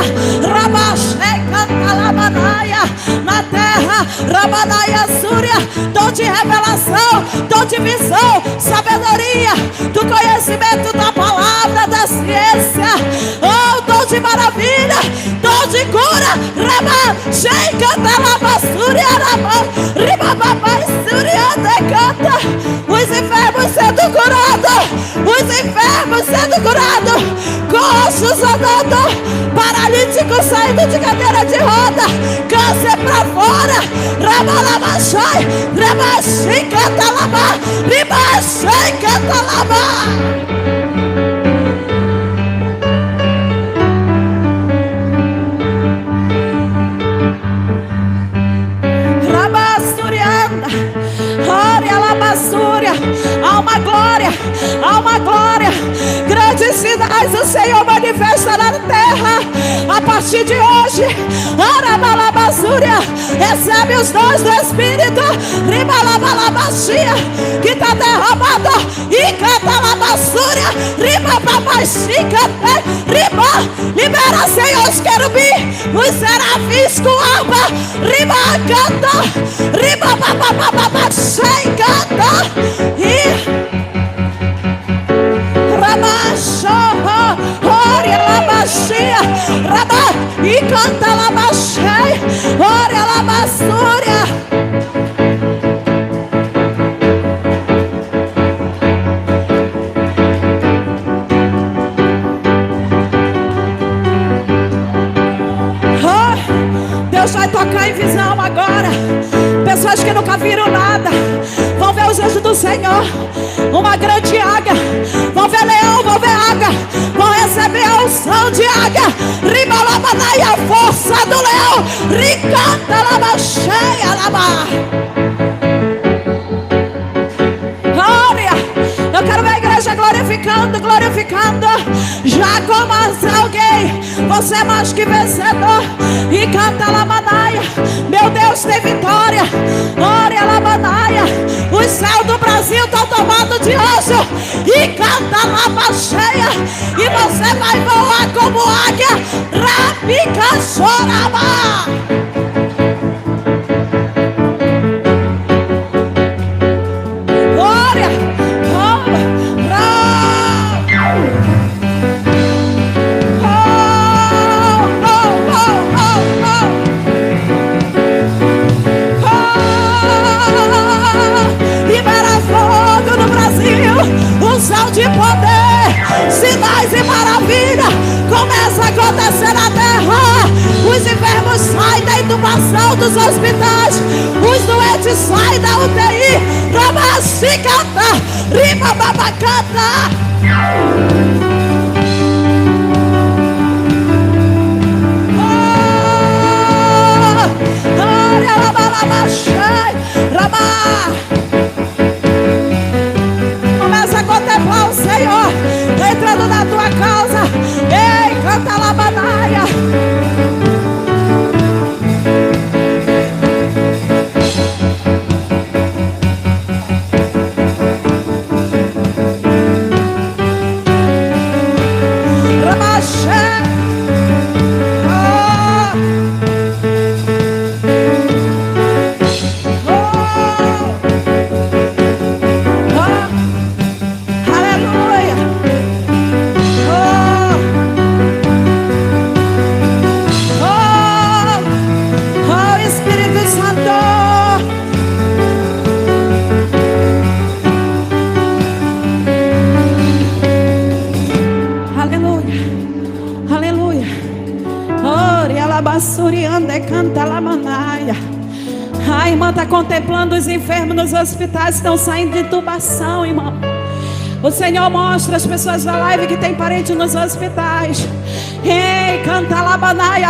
na terra. Rabanaia Súria, dom de revelação, dom de visão, sabedoria, do conhecimento da palavra, da ciência. Oh, dom de maravilha, dom de cura. Rama, Shei, canta, lava, Súria, Rama, Riba, Babai, Súria, paralítico saindo de cadeira de roda, câncer pra fora, rabalabachai, rebachim, catalabá, ribachim, catalabá. Há uma glória, grandes sinais o Senhor manifestará na terra a partir de hoje. Arabalabazúria, recebe os dons do Espírito, ribalabalabaxia, que está derramado, e catalabazúria, ribababaxica, riba, libera, Senhor, os querubim, os serafins com harpa, riba, canta, riba, babababaxei, canta, e Ramachorra, Ore Labachia, Rabá, e canta Labachei, Ore Labassúria. Deus vai tocar em visão agora. Pessoas que nunca viram nada vão ver os anjos do Senhor, uma grande águia, vão ver leão, vão ver águia, vão receber a unção de águia, ribalabadai, a força do leão, ricanta laba cheia, laba. Glória, eu quero ver a igreja glorificando, glorificando, já como alguém, você é mais que vencedor, e canta labanaia, meu Deus tem vitória, glória labanaia, os céus do Brasil estão tomados de anjo, e canta laba cheia, e você vai voar como águia, rapica choraba. Unção de poder, sinais e maravilha começa a acontecer na terra. Os enfermos saem da intubação dos hospitais, os doentes saem da UTI. Rabaxi canta, rima babacanta. Começa a contemplar o Senhor entrando na tua casa. Ei, canta labanaia. A irmã está contemplando os enfermos nos hospitais, estão saindo de intubação, irmão. O Senhor mostra as pessoas da live que tem parente nos hospitais. Ei, canta labanaia.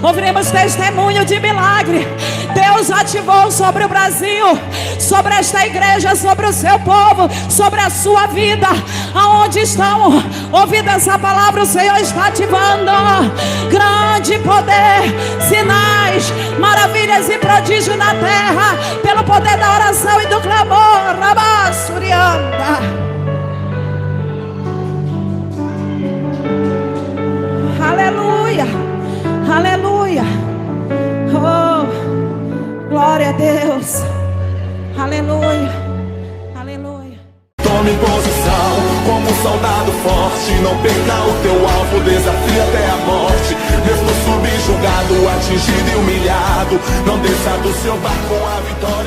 Ouviremos testemunho de milagre. Deus ativou sobre o Brasil, sobre esta igreja, sobre o seu povo, sobre a sua vida. Aonde estão ouvindo essa palavra, o Senhor está ativando grande poder, sinais, maravilhas e prodígios na terra, pelo poder da oração e do clamor. Rabassurianda. Aleluia, aleluia, oh, glória a Deus, aleluia, aleluia. Tome posição como um soldado forte, não perca o teu alvo, desafia até a morte. Mesmo subjugado, atingido e humilhado, não desça do seu barco com a vitória.